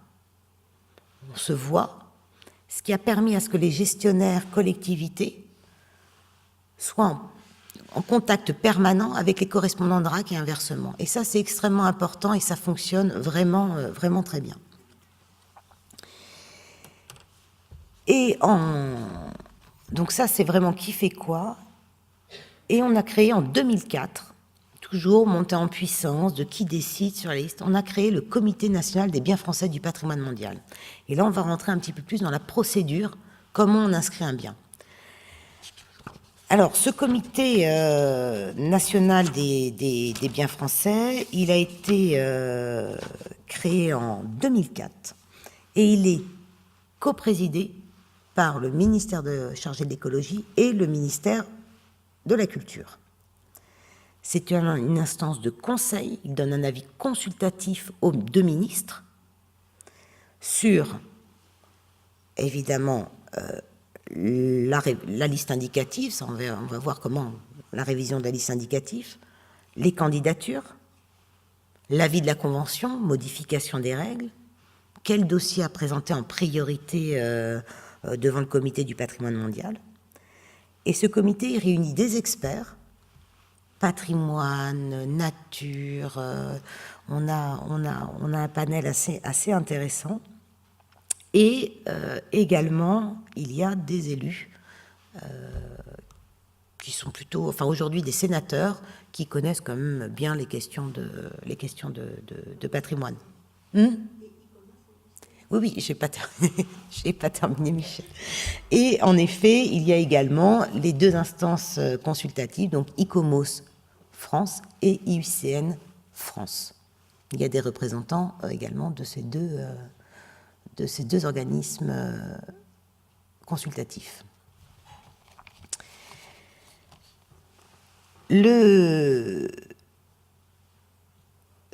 On se voit, ce qui a permis à ce que les gestionnaires collectivités soient en contact permanent avec les correspondants DRAC et inversement. Et ça, c'est extrêmement important et ça fonctionne vraiment, vraiment très bien. Et donc ça, c'est vraiment qui fait quoi. Et on a créé en 2004, toujours monté en puissance de qui décide sur la liste, on a créé le Comité national des biens français du patrimoine mondial. Et là, on va rentrer un petit peu plus dans la procédure, comment on inscrit un bien. Alors, ce comité national des biens français, il a été créé en 2004 et il est coprésidé par le ministère chargé de l'écologie et le ministère de la culture. C'est une instance de conseil, il donne un avis consultatif aux deux ministres sur, évidemment, la liste indicative, ça on va voir comment la révision de la liste indicative, les candidatures, l'avis de la convention, modification des règles, quel dossier à présenter en priorité devant le comité du patrimoine mondial. Et ce comité réunit des experts, patrimoine, nature, on a un panel assez intéressant. Et également, il y a des élus qui sont plutôt, enfin aujourd'hui des sénateurs qui connaissent quand même bien les questions de patrimoine. Oui, j'ai pas terminé, Michel. Et en effet, il y a également les deux instances consultatives, donc ICOMOS France et IUCN France. Il y a des représentants également de ces deux organismes consultatifs.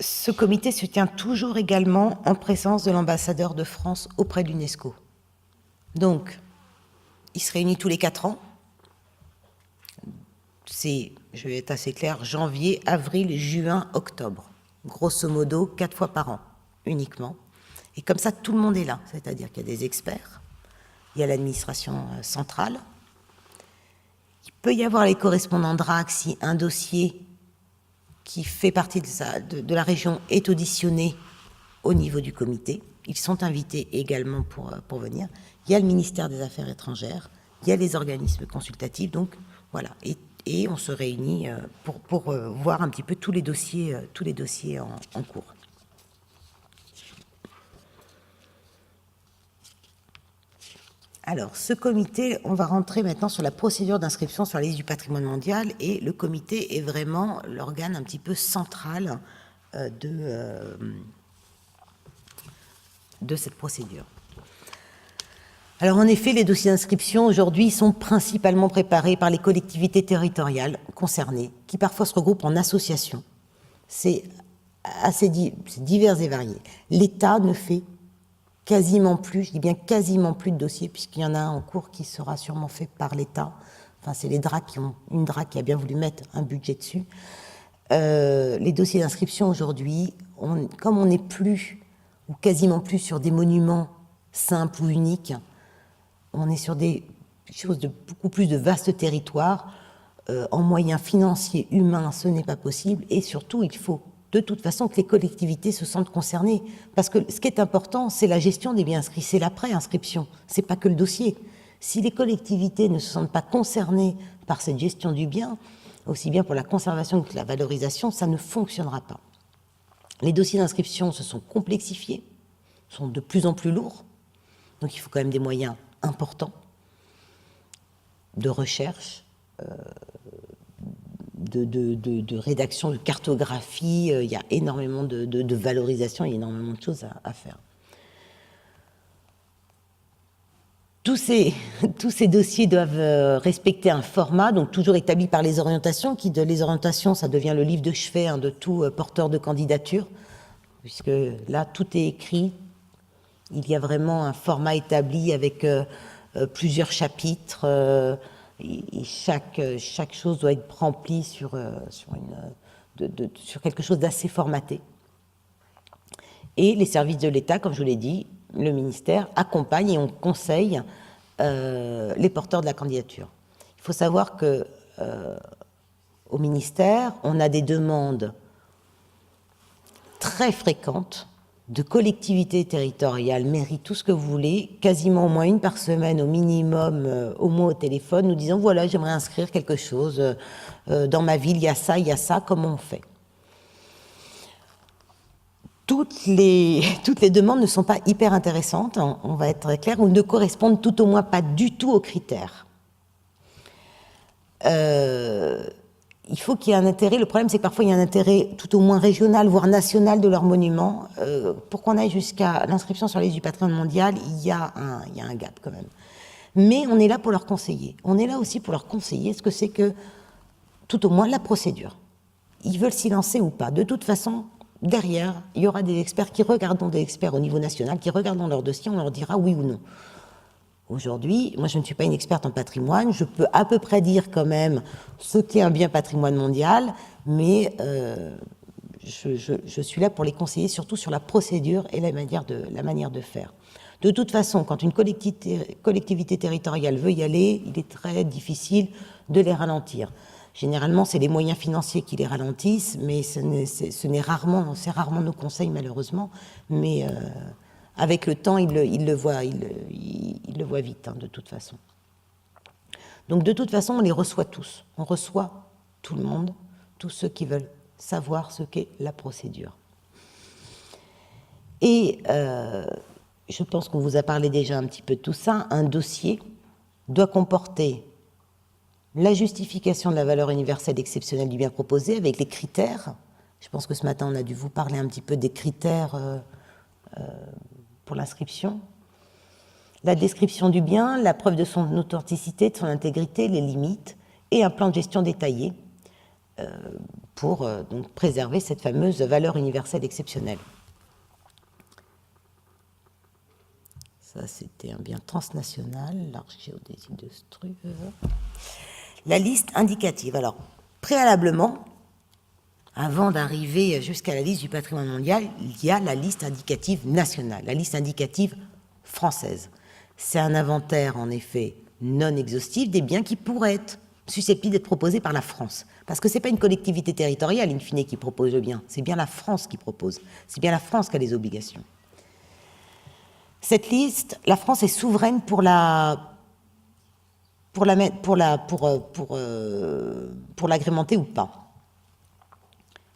Ce comité se tient toujours également en présence de l'ambassadeur de France auprès de l'UNESCO. Donc, il se réunit tous les 4 ans. C'est, je vais être assez clair, janvier, avril, juin, octobre. Grosso modo, 4 fois par an, uniquement. Et comme ça, tout le monde est là. C'est-à-dire qu'il y a des experts, il y a l'administration centrale, il peut y avoir les correspondants DRAC si un dossier qui fait partie de la région est auditionné au niveau du comité. Ils sont invités également pour venir. Il y a le ministère des Affaires étrangères, il y a les organismes consultatifs, donc voilà. Et on se réunit pour voir un petit peu tous les dossiers en cours. Alors, ce comité, on va rentrer maintenant sur la procédure d'inscription sur la liste du patrimoine mondial, et le comité est vraiment l'organe un petit peu central de cette procédure. Alors, en effet, les dossiers d'inscription aujourd'hui sont principalement préparés par les collectivités territoriales concernées, qui parfois se regroupent en associations. C'est divers et varié. L'État ne fait quasiment plus, je dis bien quasiment plus de dossiers, puisqu'il y en a un en cours qui sera sûrement fait par l'État. Enfin, c'est les DRAC une DRAC qui a bien voulu mettre un budget dessus. Les dossiers d'inscription aujourd'hui, comme on n'est plus, ou quasiment plus, sur des monuments simples ou uniques, on est sur des choses de beaucoup plus de vastes territoires. En moyens financiers, humains, ce n'est pas possible. Et surtout, il faut de toute façon que les collectivités se sentent concernées. Parce que ce qui est important, c'est la gestion des biens inscrits, c'est l'après-inscription, c'est pas que le dossier. Si les collectivités ne se sentent pas concernées par cette gestion du bien, aussi bien pour la conservation que la valorisation, ça ne fonctionnera pas. Les dossiers d'inscription se sont complexifiés, sont de plus en plus lourds, donc il faut quand même des moyens importants de recherche, de rédaction, de cartographie, il y a énormément de valorisation, il y a énormément de choses à faire. Tous ces dossiers doivent respecter un format, donc toujours établi par les orientations, les orientations, ça devient le livre de chevet de tout porteur de candidature, puisque là, tout est écrit, il y a vraiment un format établi avec plusieurs chapitres, et chaque chose doit être remplie sur quelque chose d'assez formaté. Et les services de l'État, comme je vous l'ai dit, le ministère accompagne et on conseille les porteurs de la candidature. Il faut savoir que au ministère, on a des demandes très fréquentes de collectivités territoriales, mairies, tout ce que vous voulez, quasiment au moins une par semaine au minimum, au moins au téléphone, nous disant voilà, j'aimerais inscrire quelque chose dans ma ville, il y a ça, comment on fait? Toutes les demandes ne sont pas hyper intéressantes, on va être très clair, ou ne correspondent tout au moins pas du tout aux critères. Il faut qu'il y ait un intérêt. Le problème, c'est que parfois, il y a un intérêt tout au moins régional, voire national de leur monument. Pour qu'on aille jusqu'à l'inscription sur la liste du patrimoine mondial, il y a un gap quand même. Mais on est là pour leur conseiller. On est là aussi pour leur conseiller ce que c'est que, tout au moins, la procédure. Ils veulent s'y lancer ou pas. De toute façon, derrière, il y aura des experts qui regarderont, des experts au niveau national, qui regarderont leur dossier, on leur dira oui ou non. Aujourd'hui, moi je ne suis pas une experte en patrimoine, je peux à peu près dire quand même ce qu'est un bien patrimoine mondial, mais je suis là pour les conseiller surtout sur la procédure et la manière de faire. De toute façon, quand une collectivité territoriale veut y aller, il est très difficile de les ralentir. Généralement, c'est les moyens financiers qui les ralentissent, mais c'est rarement nos conseils malheureusement, mais avec le temps, il le voit vite, de toute façon. Donc, de toute façon, on les reçoit tous. On reçoit tout le monde, tous ceux qui veulent savoir ce qu'est la procédure. Et je pense qu'on vous a parlé déjà un petit peu de tout ça. Un dossier doit comporter la justification de la valeur universelle exceptionnelle du bien proposé avec les critères. Je pense que ce matin, on a dû vous parler un petit peu des critères pour l'inscription, la description du bien, la preuve de son authenticité, de son intégrité, les limites, et un plan de gestion détaillé pour donc préserver cette fameuse valeur universelle exceptionnelle. Ça, c'était un bien transnational, l'arche géodésique de Struve. La liste indicative. Alors, préalablement, avant d'arriver jusqu'à la liste du patrimoine mondial, il y a la liste indicative nationale, la liste indicative française. C'est un inventaire, en effet, non exhaustif des biens qui pourraient être susceptibles d'être proposés par la France. Parce que ce n'est pas une collectivité territoriale, in fine, qui propose le bien. C'est bien la France qui propose. C'est bien la France qui a les obligations. Cette liste, la France est souveraine pour l'agrémenter ou pas.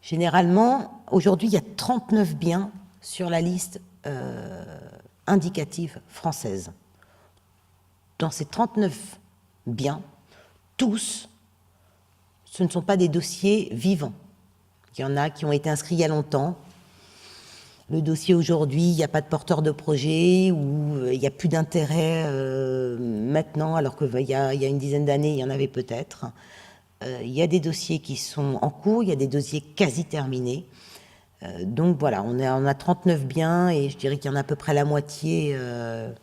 Généralement, aujourd'hui, il y a 39 biens sur la liste indicative française. dans ces 39 biens, tous, ce ne sont pas des dossiers vivants. Il y en a qui ont été inscrits il y a longtemps. Le dossier aujourd'hui, il n'y a pas de porteur de projet ou il n'y a plus d'intérêt maintenant, alors qu'il y a une dizaine d'années, il y en avait peut-être. Il y a des dossiers qui sont en cours, il y a des dossiers quasi terminés. Donc voilà, on a 39 biens et je dirais qu'il y en a à peu près la moitié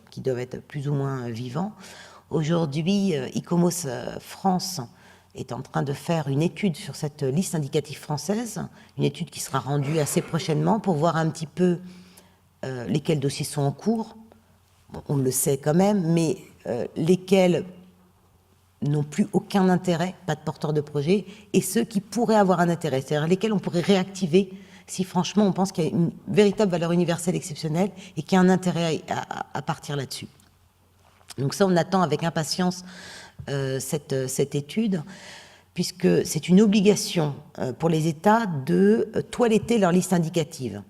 qui doivent être plus ou moins vivants. Aujourd'hui, ICOMOS France est en train de faire une étude sur cette liste indicative française, une étude qui sera rendue assez prochainement pour voir un petit peu lesquels dossiers sont en cours. Bon, on le sait quand même, mais lesquels n'ont plus aucun intérêt, pas de porteur de projet, et ceux qui pourraient avoir un intérêt, c'est-à-dire lesquels on pourrait réactiver si franchement on pense qu'il y a une véritable valeur universelle exceptionnelle et qu'il y a un intérêt à partir là-dessus. Donc ça, on attend avec impatience cette étude, puisque c'est une obligation pour les États de toiletter leur liste indicative.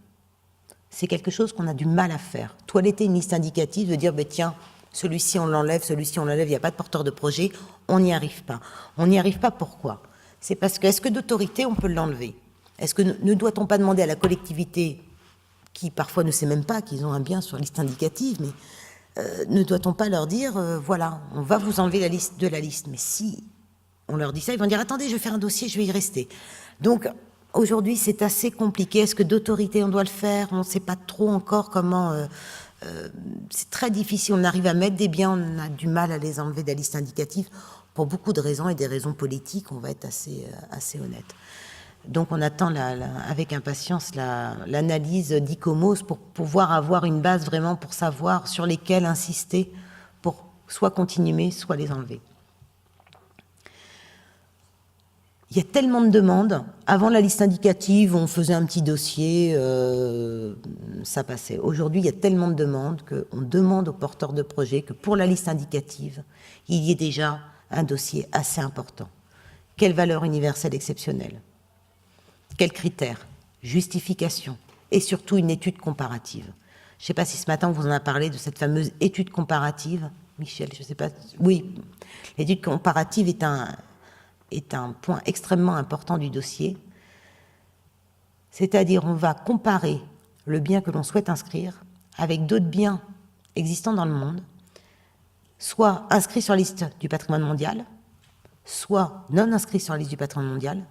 C'est quelque chose qu'on a du mal à faire. Toiletter une liste indicative, de dire, tiens, celui-ci on l'enlève, celui-ci on l'enlève, il n'y a pas de porteur de projet, on n'y arrive pas. On n'y arrive pas pourquoi? C'est parce que, est-ce que d'autorité on peut l'enlever? Est-ce que ne doit-on pas demander à la collectivité, qui parfois ne sait même pas qu'ils ont un bien sur la liste indicative, mais ne doit-on pas leur dire, voilà, on va vous enlever de la liste? Mais si on leur dit ça, ils vont dire, attendez, je vais faire un dossier, je vais y rester. Donc, aujourd'hui, c'est assez compliqué. Est-ce que d'autorité, on doit le faire? On ne sait pas trop encore comment... c'est très difficile. On arrive à mettre des biens, on a du mal à les enlever de la liste indicative pour beaucoup de raisons et des raisons politiques, on va être assez honnête. Donc on attend avec impatience l'analyse d'ICOMOS pour pouvoir avoir une base vraiment pour savoir sur lesquels insister pour soit continuer, soit les enlever. Il y a tellement de demandes. Avant la liste indicative, on faisait un petit dossier, ça passait. Aujourd'hui, il y a tellement de demandes qu'on demande aux porteurs de projets que pour la liste indicative, il y ait déjà un dossier assez important. Quelle valeur universelle exceptionnelle? Quels critères? Justification? Et surtout une étude comparative. Je ne sais pas si ce matin on vous en a parlé de cette fameuse étude comparative. Michel, je ne sais pas. Oui, l'étude comparative est un point extrêmement important du dossier. C'est-à-dire, on va comparer le bien que l'on souhaite inscrire avec d'autres biens existants dans le monde, soit inscrits sur la liste du patrimoine mondial, soit non inscrits sur la liste du patrimoine mondial,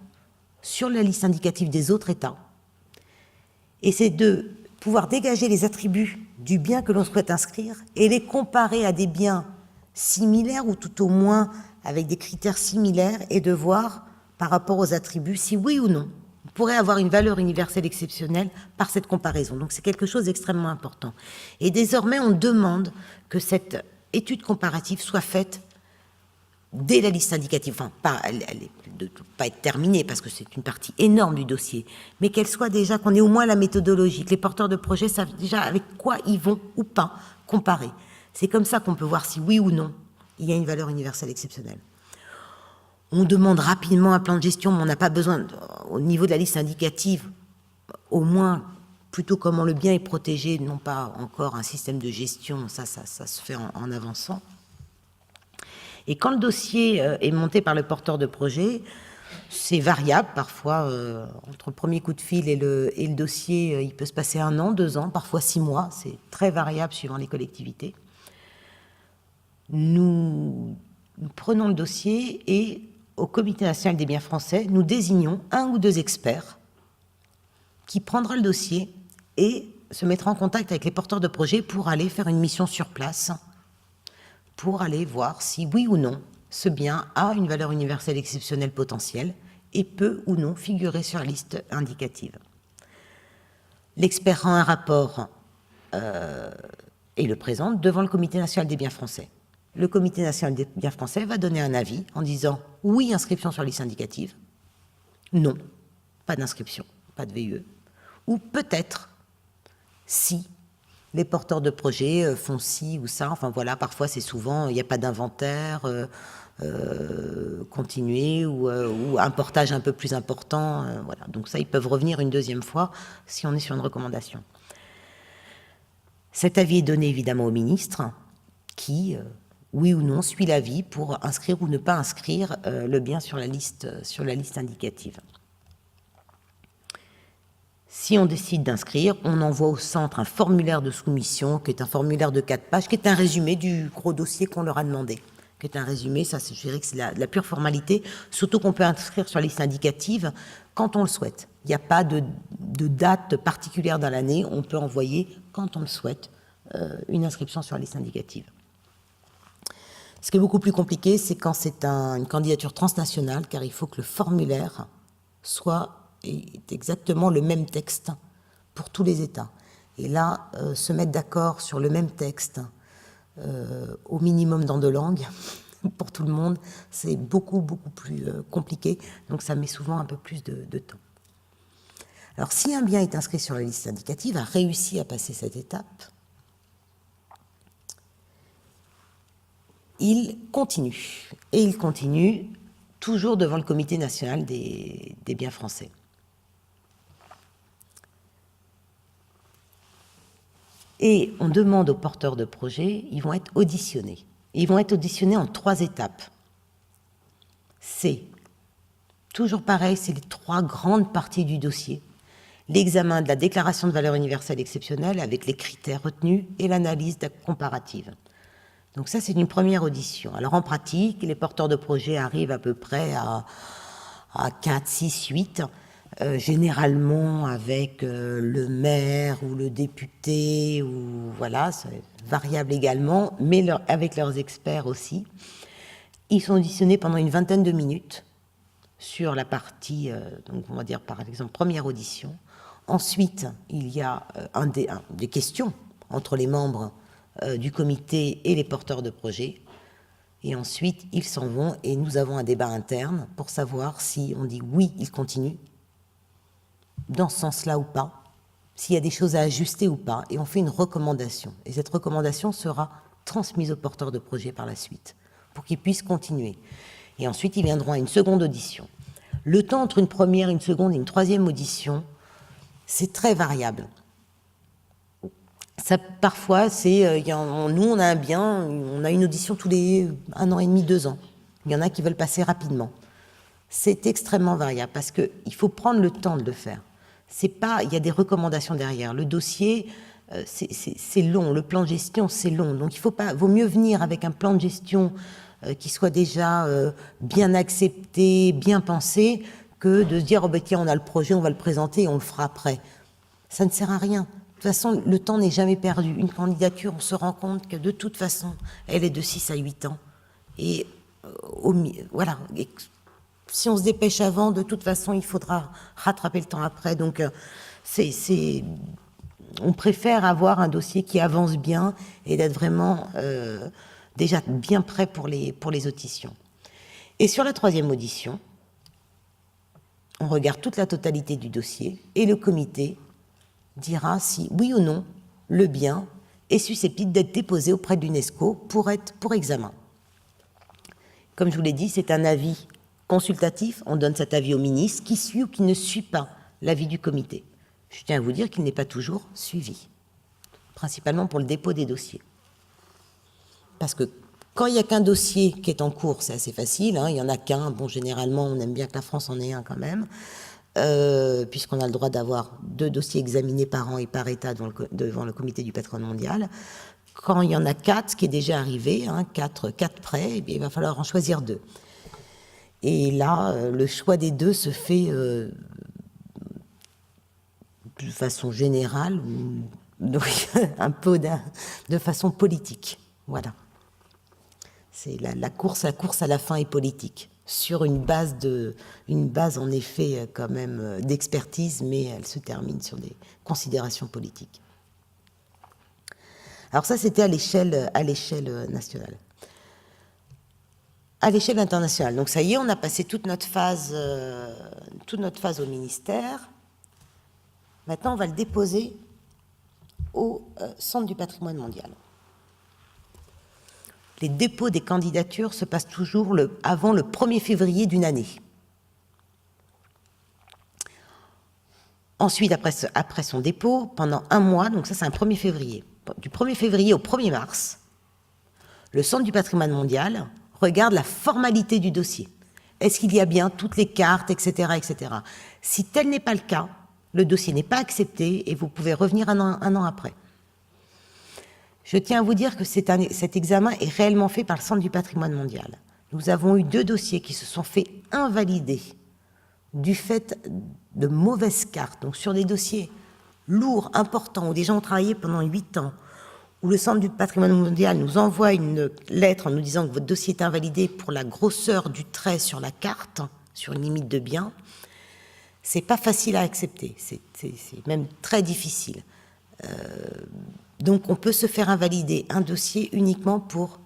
sur la liste indicative des autres États. Et c'est de pouvoir dégager les attributs du bien que l'on souhaite inscrire et les comparer à des biens similaires ou tout au moins avec des critères similaires et de voir par rapport aux attributs si oui ou non on pourrait avoir une valeur universelle exceptionnelle par cette comparaison. Donc c'est quelque chose d'extrêmement important. Et désormais on demande que cette étude comparative soit faite dès la liste indicative, enfin, elle ne doit pas être terminée parce que c'est une partie énorme du dossier, mais qu'elle soit déjà, qu'on ait au moins la méthodologie, que les porteurs de projets savent déjà avec quoi ils vont ou pas comparer. C'est comme ça qu'on peut voir si oui ou non il y a une valeur universelle exceptionnelle. On demande rapidement un plan de gestion, mais on n'a pas besoin, au niveau de la liste indicative, au moins plutôt comment le bien est protégé, non pas encore un système de gestion, ça se fait en avançant. Et quand le dossier est monté par le porteur de projet, c'est variable parfois, entre le premier coup de fil et le dossier, il peut se passer 1 an, 2 ans, parfois 6 mois, c'est très variable suivant les collectivités. Nous prenons le dossier et au Comité national des biens français, nous désignons 1 ou 2 experts qui prendra le dossier et se mettra en contact avec les porteurs de projet pour aller faire une mission sur place, pour aller voir si oui ou non ce bien a une valeur universelle exceptionnelle potentielle et peut ou non figurer sur la liste indicative. L'expert rend un rapport et le présente devant le Comité national des biens français. Le Comité national des biens français va donner un avis en disant oui, inscription sur la liste indicative, non, pas d'inscription, pas de VUE, ou peut-être si les porteurs de projets font ci ou ça, enfin voilà, parfois c'est souvent, il n'y a pas d'inventaire continué ou un portage un peu plus important, voilà. Donc ça, ils peuvent revenir une 2e fois si on est sur une recommandation. Cet avis est donné évidemment au ministre qui oui ou non, suit l'avis pour inscrire ou ne pas inscrire le bien sur la liste indicative. Si on décide d'inscrire, on envoie au centre un formulaire de soumission, qui est un formulaire de 4 pages, qui est un résumé du gros dossier qu'on leur a demandé. Qui est un résumé, ça, je dirais que c'est la pure formalité, surtout qu'on peut inscrire sur la liste indicative quand on le souhaite. Il n'y a pas de date particulière dans l'année, on peut envoyer, quand on le souhaite, une inscription sur la liste indicative. Ce qui est beaucoup plus compliqué, c'est quand c'est une candidature transnationale, car il faut que le formulaire soit exactement le même texte pour tous les États. Et là, se mettre d'accord sur le même texte, au minimum dans 2 langues, pour tout le monde, c'est beaucoup plus compliqué, donc ça met souvent un peu plus de temps. Alors, si un bien est inscrit sur la liste indicative, a réussi à passer cette étape, il continue. Et il continue toujours devant le Comité national des biens français. Et on demande aux porteurs de projets, ils vont être auditionnés. Et ils vont être auditionnés en 3 étapes. C'est toujours pareil, c'est les 3 grandes parties du dossier. L'examen de la déclaration de valeur universelle exceptionnelle avec les critères retenus et l'analyse comparative. Donc ça, c'est une première audition. Alors en pratique, les porteurs de projets arrivent à peu près à 4, 6, 8, généralement avec le maire ou le député, ou voilà, c'est variable également, mais avec leurs experts aussi. Ils sont auditionnés pendant une vingtaine de minutes sur la partie, donc on va dire par exemple première audition. Ensuite, il y a des questions entre les membres du comité et les porteurs de projets. Et ensuite, ils s'en vont et nous avons un débat interne pour savoir si on dit oui, ils continuent, dans ce sens-là ou pas, s'il y a des choses à ajuster ou pas, et on fait une recommandation. Et cette recommandation sera transmise aux porteurs de projets par la suite, pour qu'ils puissent continuer. Et ensuite, ils viendront à une seconde audition. Le temps entre une première, une seconde et une troisième audition, c'est très variable. Ça, parfois, nous, on a un bien, on a une audition tous les 1 an et demi, 2 ans. Il y en a qui veulent passer rapidement. C'est extrêmement variable parce qu'il faut prendre le temps de le faire. Il y a des recommandations derrière. Le dossier, c'est long. Le plan de gestion, c'est long. Donc, vaut mieux venir avec un plan de gestion qui soit déjà bien accepté, bien pensé, que de se dire, oh ben tiens, on a le projet, on va le présenter et on le fera après. Ça ne sert à rien. De toute façon, le temps n'est jamais perdu. Une candidature, on se rend compte que de toute façon, elle est de 6 à 8 ans. Et voilà. Et si on se dépêche avant, de toute façon, il faudra rattraper le temps après. Donc, on préfère avoir un dossier qui avance bien et d'être vraiment déjà bien prêt pour les auditions. Et sur la troisième audition, on regarde toute la totalité du dossier et le comité dira si, oui ou non, le bien est susceptible d'être déposé auprès de l'UNESCO pour examen. Comme je vous l'ai dit, c'est un avis consultatif. On donne cet avis au ministre qui suit ou qui ne suit pas l'avis du comité. Je tiens à vous dire qu'il n'est pas toujours suivi, principalement pour le dépôt des dossiers. Parce que quand il n'y a qu'un dossier qui est en cours, c'est assez facile, hein, il n'y en a qu'un. Bon, généralement, on aime bien que la France en ait un quand même. Puisqu'on a le droit d'avoir 2 dossiers examinés par an et par État devant le comité du patrimoine mondial. Quand il y en a 4, ce qui est déjà arrivé, 4 prêts, eh bien, il va falloir en choisir 2. Et là, le choix des 2 se fait de façon générale, un peu de façon politique. Voilà. C'est la course à la fin est politique. Sur une base en effet quand même d'expertise, mais elle se termine sur des considérations politiques. Alors ça, c'était à l'échelle nationale. À l'échelle internationale, donc ça y est, on a passé toute notre phase au ministère. Maintenant, on va le déposer au Centre du patrimoine mondial. Les dépôts des candidatures se passent toujours avant le 1er février d'une année. Ensuite, après son dépôt, pendant 1 mois, donc ça c'est un 1er février, du 1er février au 1er mars, Le Centre du patrimoine mondial regarde la formalité du dossier. Est-ce qu'il y a bien toutes les cartes, etc., etc. Si tel n'est pas le cas, le dossier n'est pas accepté et vous pouvez revenir un an après. Je tiens à vous dire que cet examen est réellement fait par le Centre du patrimoine mondial. Nous avons eu 2 dossiers qui se sont fait invalider du fait de mauvaises cartes. Donc sur des dossiers lourds, importants, où des gens ont travaillé pendant 8 ans, où le Centre du patrimoine mondial nous envoie une lettre en nous disant que votre dossier est invalidé pour la grosseur du trait sur la carte, sur une limite de bien, c'est pas facile à accepter, c'est même très difficile. Donc on peut se faire invalider un dossier uniquement pour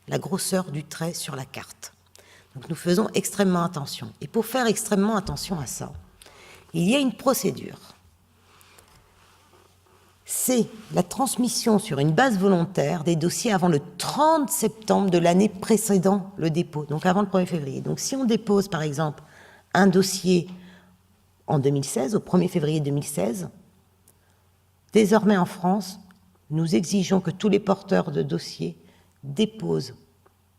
la grosseur du trait sur la carte. Donc nous faisons extrêmement attention. Et pour faire extrêmement attention à ça, il y a une procédure. C'est la transmission sur une base volontaire des dossiers avant le 30 septembre de l'année précédant le dépôt, donc avant le 1er février. Donc si on dépose par exemple un dossier en 2016, au 1er février 2016, désormais en France, nous exigeons que tous les porteurs de dossiers déposent,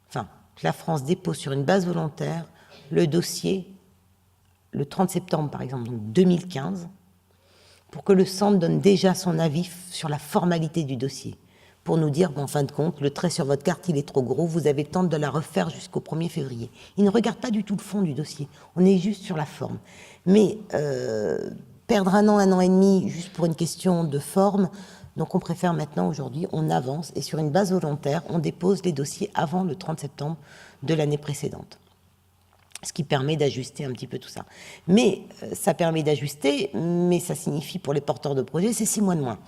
enfin, que la France dépose sur une base volontaire le dossier le 30 septembre, par exemple, donc 2015, pour que le centre donne déjà son avis sur la formalité du dossier, pour nous dire, bon, en fin de compte, le trait sur votre carte, il est trop gros, vous avez le temps de la refaire jusqu'au 1er février. Il ne regarde pas du tout le fond du dossier, on est juste sur la forme. Mais perdre un an et demi, juste pour une question de forme, donc on préfère maintenant, aujourd'hui, on avance, et sur une base volontaire, on dépose les dossiers avant le 30 septembre de l'année précédente. Ce qui permet d'ajuster un petit peu tout ça. Mais ça permet d'ajuster, mais ça signifie pour les porteurs de projets, c'est 6 mois de moins.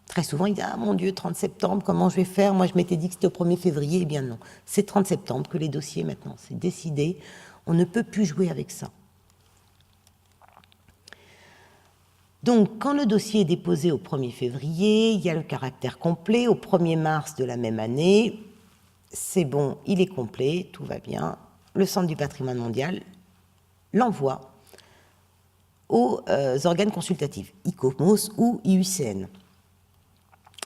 Très souvent, ils disent « Ah mon Dieu, 30 septembre, comment je vais faire? Moi, je m'étais dit que c'était au 1er février. » Eh bien non, c'est 30 septembre que les dossiers, maintenant, c'est décidé. On ne peut plus jouer avec ça. Donc, quand le dossier est déposé au 1er février, il y a le caractère complet. Au 1er mars de la même année, c'est bon, il est complet, tout va bien. Le Centre du patrimoine mondial l'envoie aux organes consultatifs, ICOMOS ou IUCN.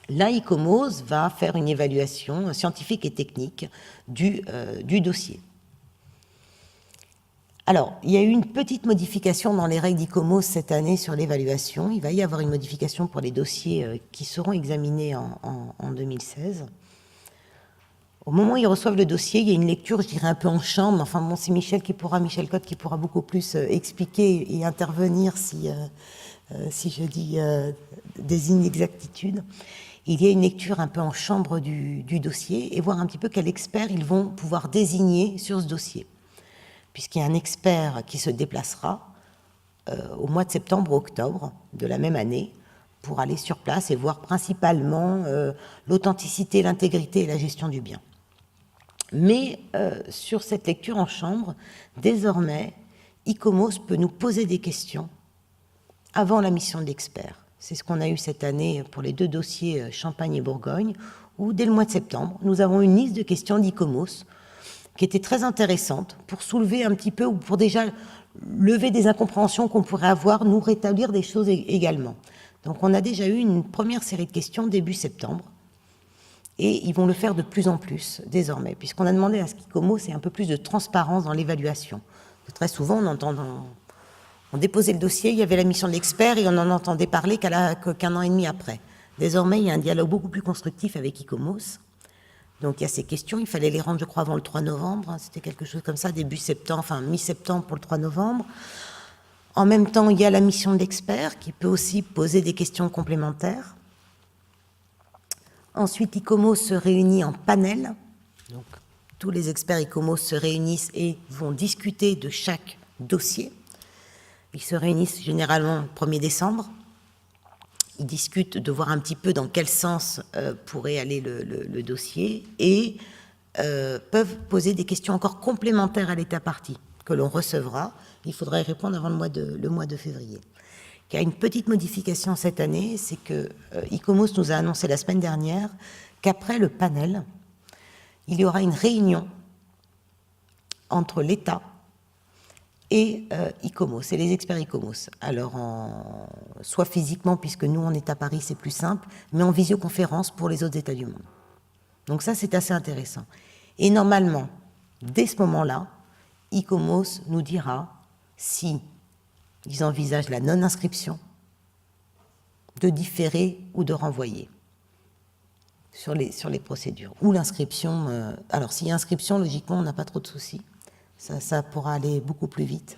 Là, ICOMOS va faire une évaluation scientifique et technique du dossier. Alors, il y a eu une petite modification dans les règles d'ICOMOS cette année sur l'évaluation. Il va y avoir une modification pour les dossiers qui seront examinés en 2016. Au moment où ils reçoivent le dossier, il y a une lecture, je dirais un peu en chambre. Enfin bon, c'est Michel Cotte qui pourra beaucoup plus expliquer et intervenir si je dis des inexactitudes. Il y a une lecture un peu en chambre du dossier et voir un petit peu quel expert ils vont pouvoir désigner sur ce dossier. Puisqu'il y a un expert qui se déplacera au mois de septembre ou octobre de la même année pour aller sur place et voir principalement l'authenticité, l'intégrité et la gestion du bien. Mais sur cette lecture en chambre, désormais, ICOMOS peut nous poser des questions avant la mission de l'expert. C'est ce qu'on a eu cette année pour les 2 dossiers Champagne et Bourgogne, où dès le mois de septembre, nous avons une liste de questions d'ICOMOS qui était très intéressante pour soulever un petit peu, ou pour déjà lever des incompréhensions qu'on pourrait avoir, nous rétablir des choses également. Donc on a déjà eu une première série de questions début septembre, et ils vont le faire de plus en plus désormais, puisqu'on a demandé à ce qu'ICOMOS ait un peu plus de transparence dans l'évaluation. Très souvent, on déposait le dossier, il y avait la mission de l'expert, et on n'en entendait parler qu'un an et demi après. Désormais, il y a un dialogue beaucoup plus constructif avec ICOMOS. Donc il y a ces questions, il fallait les rendre, je crois, avant le 3 novembre, c'était quelque chose comme ça, début septembre, enfin mi-septembre pour le 3 novembre. En même temps, il y a la mission de l'expert qui peut aussi poser des questions complémentaires. Ensuite, ICOMOS se réunit en panel. Donc, tous les experts ICOMOS se réunissent et vont discuter de chaque dossier. Ils se réunissent généralement le 1er décembre. Ils discutent de voir un petit peu dans quel sens pourrait aller le dossier et peuvent poser des questions encore complémentaires à l'état partie que l'on recevra. Il faudrait répondre avant le mois de février. Il y a une petite modification cette année, c'est que ICOMOS nous a annoncé la semaine dernière qu'après le panel, il y aura une réunion entre l'État et ICOMOS, et les experts ICOMOS. Alors, soit physiquement, puisque nous, on est à Paris, c'est plus simple, mais en visioconférence pour les autres États du monde. Donc ça, c'est assez intéressant. Et normalement, dès ce moment-là, ICOMOS nous dira si ils envisagent la non-inscription, de différer ou de renvoyer sur les procédures. Ou l'inscription. Alors, s'il y a inscription, logiquement, on n'a pas trop de soucis. Ça pourra aller beaucoup plus vite.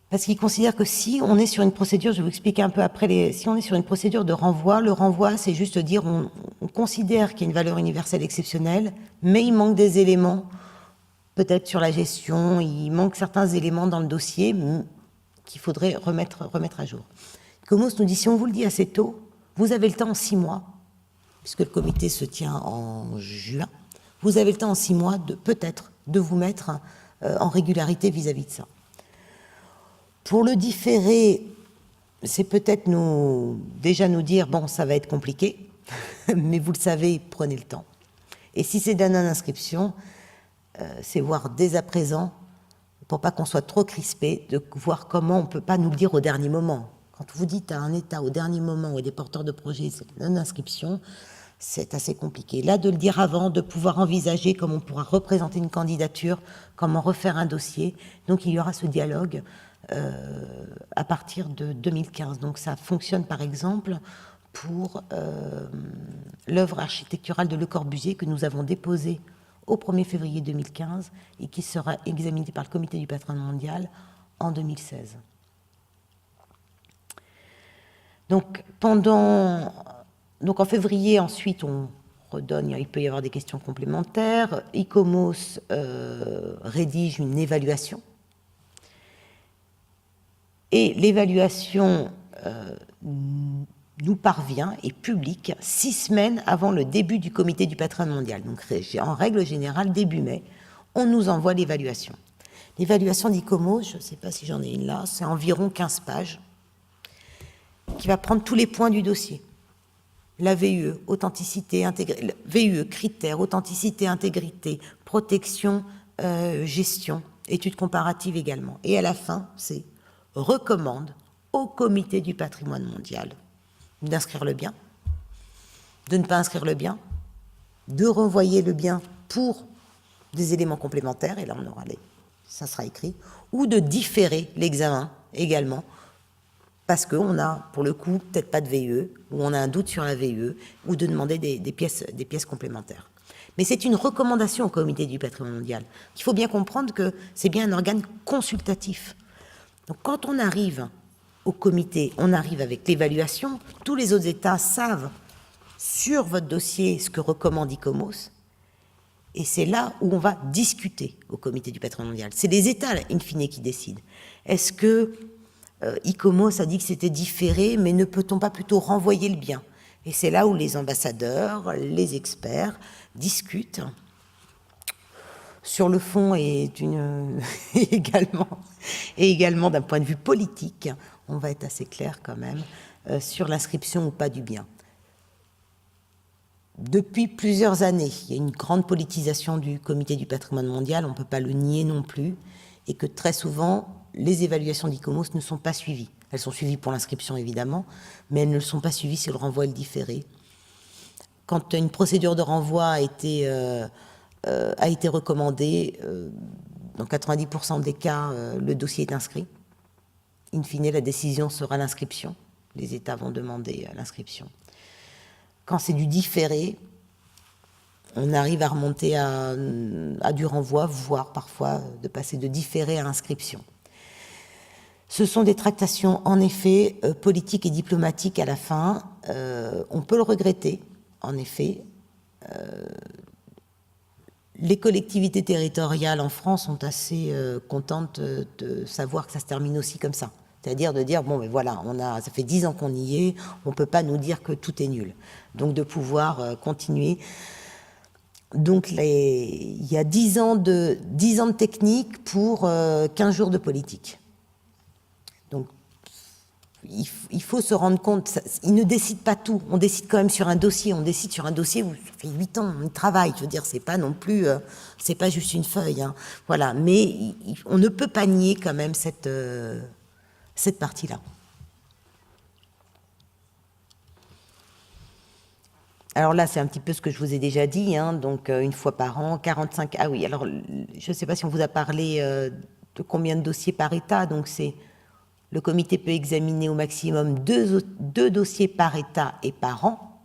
Parce qu'ils considèrent que si on est sur une procédure, je vais vous expliquer un peu après, si on est sur une procédure de renvoi, le renvoi, c'est juste dire on considère qu'il y a une valeur universelle exceptionnelle, mais il manque des éléments, peut-être sur la gestion, il manque certains éléments dans le dossier qu'il faudrait remettre à jour. ICOMOS nous dit, si on vous le dit assez tôt, vous avez le temps en 6 mois, puisque le comité se tient en juin, vous avez le temps en 6 mois peut-être de vous mettre en régularité vis-à-vis de ça. Pour le différer, c'est peut-être déjà nous dire, bon, ça va être compliqué, mais vous le savez, prenez le temps. Et si c'est de la non-inscription, c'est voir dès à présent, pour pas qu'on soit trop crispé, de voir comment on ne peut pas nous le dire au dernier moment. Quand vous dites à un État au dernier moment où il y a des porteurs de projets, c'est la non-inscription, c'est assez compliqué. Là, de le dire avant, de pouvoir envisager comment on pourra représenter une candidature, comment refaire un dossier. Donc il y aura ce dialogue à partir de 2015. Donc ça fonctionne par exemple pour l'œuvre architecturale de Le Corbusier que nous avons déposée au 1er février 2015 et qui sera examinée par le Comité du patrimoine mondial en 2016. Donc en février, ensuite, on redonne, il peut y avoir des questions complémentaires. ICOMOS rédige une évaluation. Et l'évaluation nous parvient et publique 6 semaines avant le début du Comité du patrimoine mondial. Donc, en règle générale, début mai, on nous envoie l'évaluation. L'évaluation d'ICOMOS, je ne sais pas si j'en ai une là, c'est environ 15 pages, qui va prendre tous les points du dossier. La VUE, authenticité, intégrité, VUE, critères, authenticité, intégrité, protection, gestion, études comparatives également. Et à la fin, c'est recommande au Comité du patrimoine mondial d'inscrire le bien, de ne pas inscrire le bien, de renvoyer le bien pour des éléments complémentaires, et là on aura ça sera écrit, ou de différer l'examen également, parce qu'on a, pour le coup, peut-être pas de VUE, ou on a un doute sur la VUE, ou de demander des pièces complémentaires. Mais c'est une recommandation au Comité du patrimoine mondial. Il faut bien comprendre que c'est bien un organe consultatif. Donc quand on arrive au comité, on arrive avec l'évaluation, tous les autres États savent sur votre dossier ce que recommande ICOMOS, et c'est là où on va discuter au Comité du patrimoine mondial. C'est les États, in fine, qui décident. Est-ce que ICOMOS a dit que c'était différé, mais ne peut-on pas plutôt renvoyer le bien? Et c'est là où les ambassadeurs, les experts discutent sur le fond et également d'un point de vue politique, on va être assez clair quand même, sur l'inscription ou pas du bien. Depuis plusieurs années, il y a une grande politisation du Comité du patrimoine mondial, on ne peut pas le nier non plus, et que très souvent, les évaluations d'ICOMOS ne sont pas suivies. Elles sont suivies pour l'inscription, évidemment, mais elles ne sont pas suivies sur le renvoi et le différé. Quand une procédure de renvoi a été recommandée, dans 90% des cas, le dossier est inscrit. In fine, la décision sera l'inscription. Les États vont demander l'inscription. Quand c'est du différé, on arrive à remonter à du renvoi, voire parfois de passer de différé à inscription. Ce sont des tractations, en effet, politiques et diplomatiques à la fin. On peut le regretter, en effet. Les collectivités territoriales en France sont assez contentes de savoir que ça se termine aussi comme ça. C'est-à-dire de dire, bon, mais voilà, ça fait 10 ans qu'on y est, on ne peut pas nous dire que tout est nul. Donc de pouvoir continuer. Donc il y a 10 ans de technique pour 15 jours de politique. Donc il faut se rendre compte, ils ne décident pas tout, on décide quand même sur un dossier, où ça fait 8 ans, on travaille, je veux dire, c'est pas non plus, c'est pas juste une feuille, hein. Voilà, mais on ne peut pas nier quand même cette partie-là. Alors là, c'est un petit peu ce que je vous ai déjà dit, hein, donc une fois par an, 45... Ah oui, alors je ne sais pas si on vous a parlé de combien de dossiers par État, donc c'est... Le comité peut examiner au maximum deux dossiers par État et par an,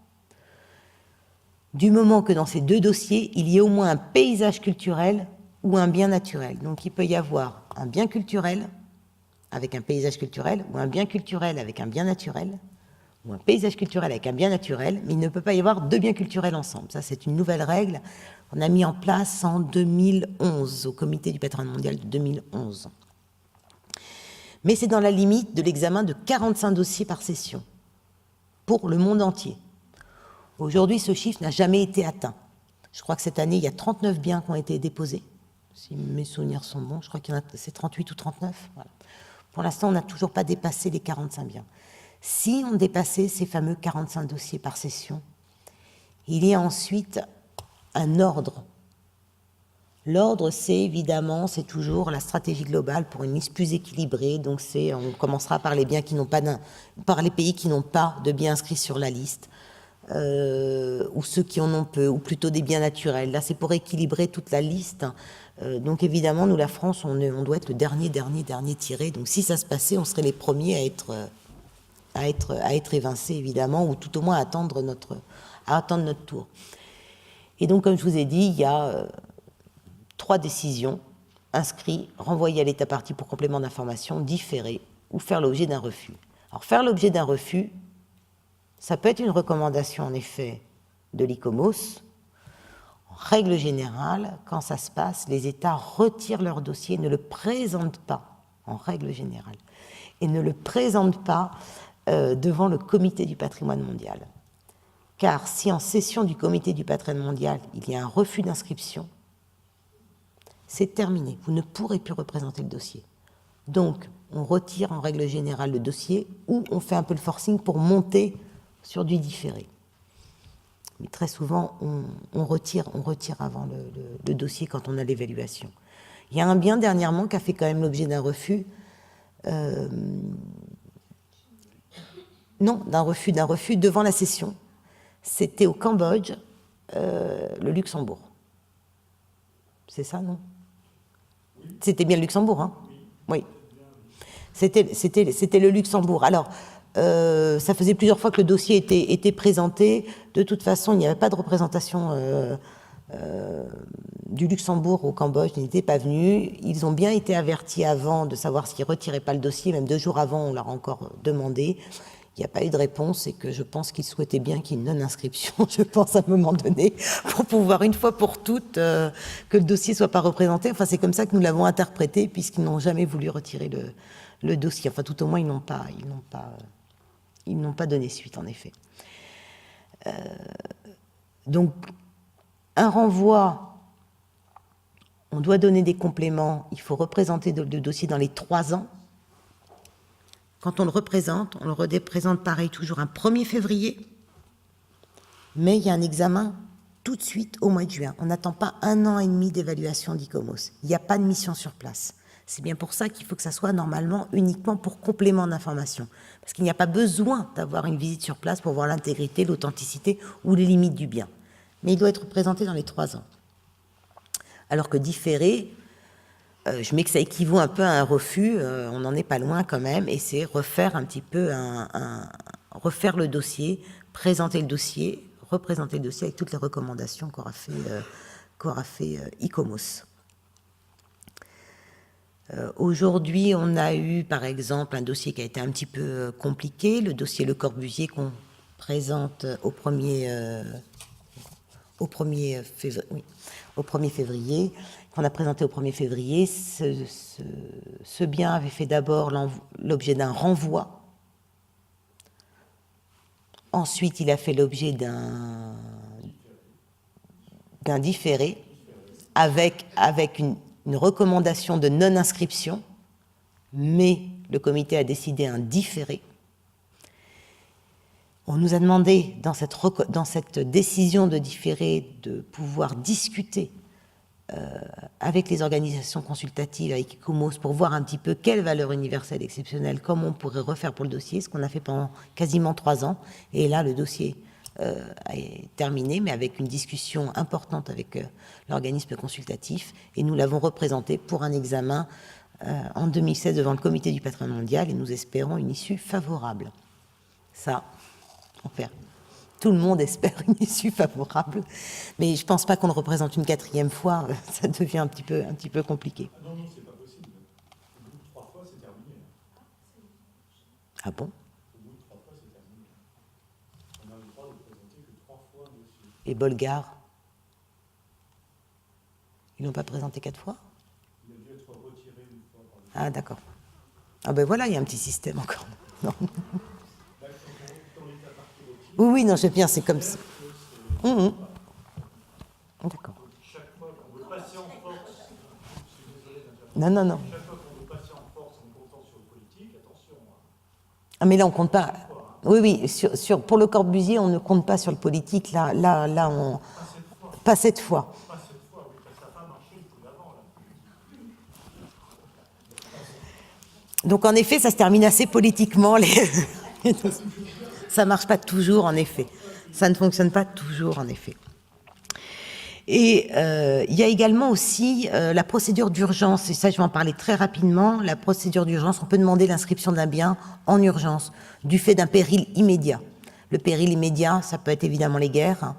du moment que dans ces deux dossiers, il y ait au moins un paysage culturel ou un bien naturel. Donc il peut y avoir un bien culturel avec un paysage culturel, ou un bien culturel avec un bien naturel, ou un paysage culturel avec un bien naturel, mais il ne peut pas y avoir deux biens culturels ensemble. Ça, c'est une nouvelle règle qu'on a mis en place en 2011, au comité du patrimoine mondial de 2011. Mais c'est dans la limite de l'examen de 45 dossiers par session, pour le monde entier. Aujourd'hui, ce chiffre n'a jamais été atteint. Je crois que cette année, il y a 39 biens qui ont été déposés, si mes souvenirs sont bons. Je crois qu'il y en a, c'est 38 ou 39. Voilà. Pour l'instant, on n'a toujours pas dépassé les 45 biens. Si on dépassait ces fameux 45 dossiers par session, il y a ensuite un ordre. L'ordre, c'est évidemment, c'est toujours la stratégie globale pour une liste plus équilibrée. Donc, on commencera par les biens qui n'ont pas par les pays qui n'ont pas de biens inscrits sur la liste, ou ceux qui en ont peu, ou plutôt des biens naturels. Là, c'est pour équilibrer toute la liste. Donc, évidemment, nous, la France, on doit être le dernier tiré. Donc, si ça se passait, on serait les premiers à être évincés, évidemment, ou tout au moins à attendre notre tour. Et donc, comme je vous ai dit, il y a 3 décisions: inscrits, renvoyés à l'État partie pour complément d'information, différés, ou faire l'objet d'un refus. Alors, faire l'objet d'un refus, ça peut être une recommandation, en effet, de l'ICOMOS. En règle générale, quand ça se passe, les États retirent leur dossier, ne le présentent pas, en règle générale, et ne le présentent pas devant le comité du patrimoine mondial. Car si en session du comité du patrimoine mondial, il y a un refus d'inscription, c'est terminé. Vous ne pourrez plus représenter le dossier. Donc, on retire en règle générale le dossier, ou on fait un peu le forcing pour monter sur du différé. Mais très souvent, on retire avant le dossier quand on a l'évaluation. Il y a un bien dernièrement qui a fait quand même l'objet d'un refus. Non, d'un refus devant la session. C'était au Cambodge, le Luxembourg. C'est ça, non? C'était bien le Luxembourg, hein? Oui. C'était le Luxembourg. Alors, ça faisait plusieurs fois que le dossier était présenté. De toute façon, il n'y avait pas de représentation du Luxembourg au Cambodge, ils n'étaient pas venus. Ils ont bien été avertis avant de savoir s'ils ne retiraient pas le dossier. Même 2 jours avant, on leur a encore demandé. Il n'y a pas eu de réponse et que je pense qu'ils souhaitaient bien qu'il y ait une non-inscription, je pense, à un moment donné, pour pouvoir une fois pour toutes que le dossier ne soit pas représenté. Enfin, c'est comme ça que nous l'avons interprété, puisqu'ils n'ont jamais voulu retirer le dossier. Enfin, tout au moins, ils n'ont pas donné suite, en effet. Donc, un renvoi, on doit donner des compléments, il faut représenter le dossier dans les 3 ans. Quand on le représente pareil, toujours un 1er février, mais il y a un examen tout de suite au mois de juin. On n'attend pas 1 an et demi d'évaluation d'ICOMOS. Il n'y a pas de mission sur place. C'est bien pour ça qu'il faut que ça soit normalement uniquement pour complément d'information. Parce qu'il n'y a pas besoin d'avoir une visite sur place pour voir l'intégrité, l'authenticité ou les limites du bien. Mais il doit être présenté dans les 3 ans. Alors que différé, je mets que ça équivaut un peu à un refus, on n'en est pas loin quand même, et c'est refaire un petit peu refaire le dossier, présenter le dossier, représenter le dossier avec toutes les recommandations qu'aura fait ICOMOS. Aujourd'hui, on a eu, par exemple, un dossier qui a été un petit peu compliqué, le dossier Le Corbusier qu'on présente au 1er février, qu'on a présenté au 1er février. Ce bien avait fait d'abord l'objet d'un renvoi. Ensuite, il a fait l'objet d'un différé avec une recommandation de non-inscription, mais le comité a décidé un différé. On nous a demandé, dans cette décision de différé, de pouvoir discuter avec les organisations consultatives, avec ICOMOS, pour voir un petit peu quelle valeur universelle exceptionnelle, comment on pourrait refaire pour le dossier, ce qu'on a fait pendant quasiment 3 ans. Et là, le dossier est terminée, mais avec une discussion importante avec l'organisme consultatif, et nous l'avons représenté pour un examen en 2016 devant le Comité du patrimoine mondial, et nous espérons une issue favorable. Ça, enfin, tout le monde espère une issue favorable, mais je ne pense pas qu'on le représente une 4e fois, ça devient un petit peu compliqué.
Ah non, c'est pas possible. Au bout de 3 fois, c'est terminé.
Ah bon?
Au bout de 3 fois, c'est terminé. On a le droit de présenter que 3 fois un dossier.
Et Bolgar? Ils n'ont pas présenté 4 fois?
Il a dû être retiré une fois par le...
Ah d'accord. Ah ben voilà, il y a un petit système encore. Non. Oui, oui, non, je sais bien, c'est comme ça. D'accord.
Chaque fois qu'on veut passer en force, je suis désolé d'interrompre.
Non, non, non.
Chaque fois qu'on veut passer en force en comptant sur le politique, attention.
Ah mais là, on compte pas. Oui, oui, pour le Corbusier, on ne compte pas sur le politique. Là, on... Pas cette fois.
Pas cette fois, oui, parce que ça n'a pas marché le coup d'avant, là.
Donc en effet, ça se termine assez politiquement. Ça ne marche pas toujours, en effet. Ça ne fonctionne pas toujours, en effet. Et il y a également aussi la procédure d'urgence, et ça je vais en parler très rapidement. La procédure d'urgence, on peut demander l'inscription d'un bien en urgence, du fait d'un péril immédiat. Le péril immédiat, ça peut être évidemment les guerres,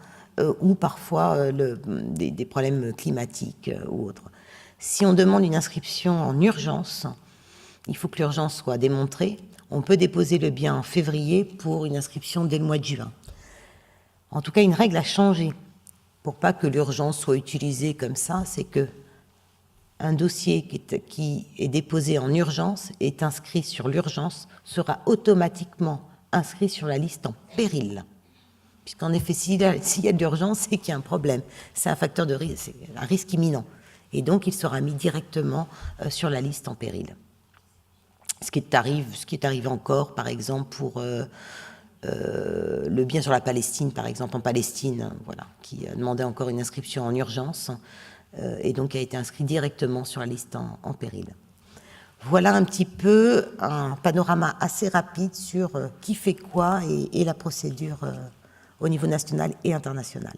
ou parfois des problèmes climatiques ou autres. Si on demande une inscription en urgence, il faut que l'urgence soit démontrée. On peut déposer le bien en février pour une inscription dès le mois de juin. En tout cas, une règle a changé pour pas que l'urgence soit utilisée comme ça, c'est que un dossier qui est déposé en urgence, est inscrit sur l'urgence, sera automatiquement inscrit sur la liste en péril. Puisqu'en effet, s'il y a de l'urgence, c'est qu'il y a un problème. C'est un facteur de risque, c'est un risque imminent. Et donc, il sera mis directement sur la liste en péril. Ce qui est arrivé encore, par exemple, pour le bien sur la Palestine, par exemple, en Palestine, voilà, qui demandait encore une inscription en urgence, et donc a été inscrit directement sur la liste en péril. Voilà un petit peu un panorama assez rapide sur qui fait quoi et la procédure au niveau national et international.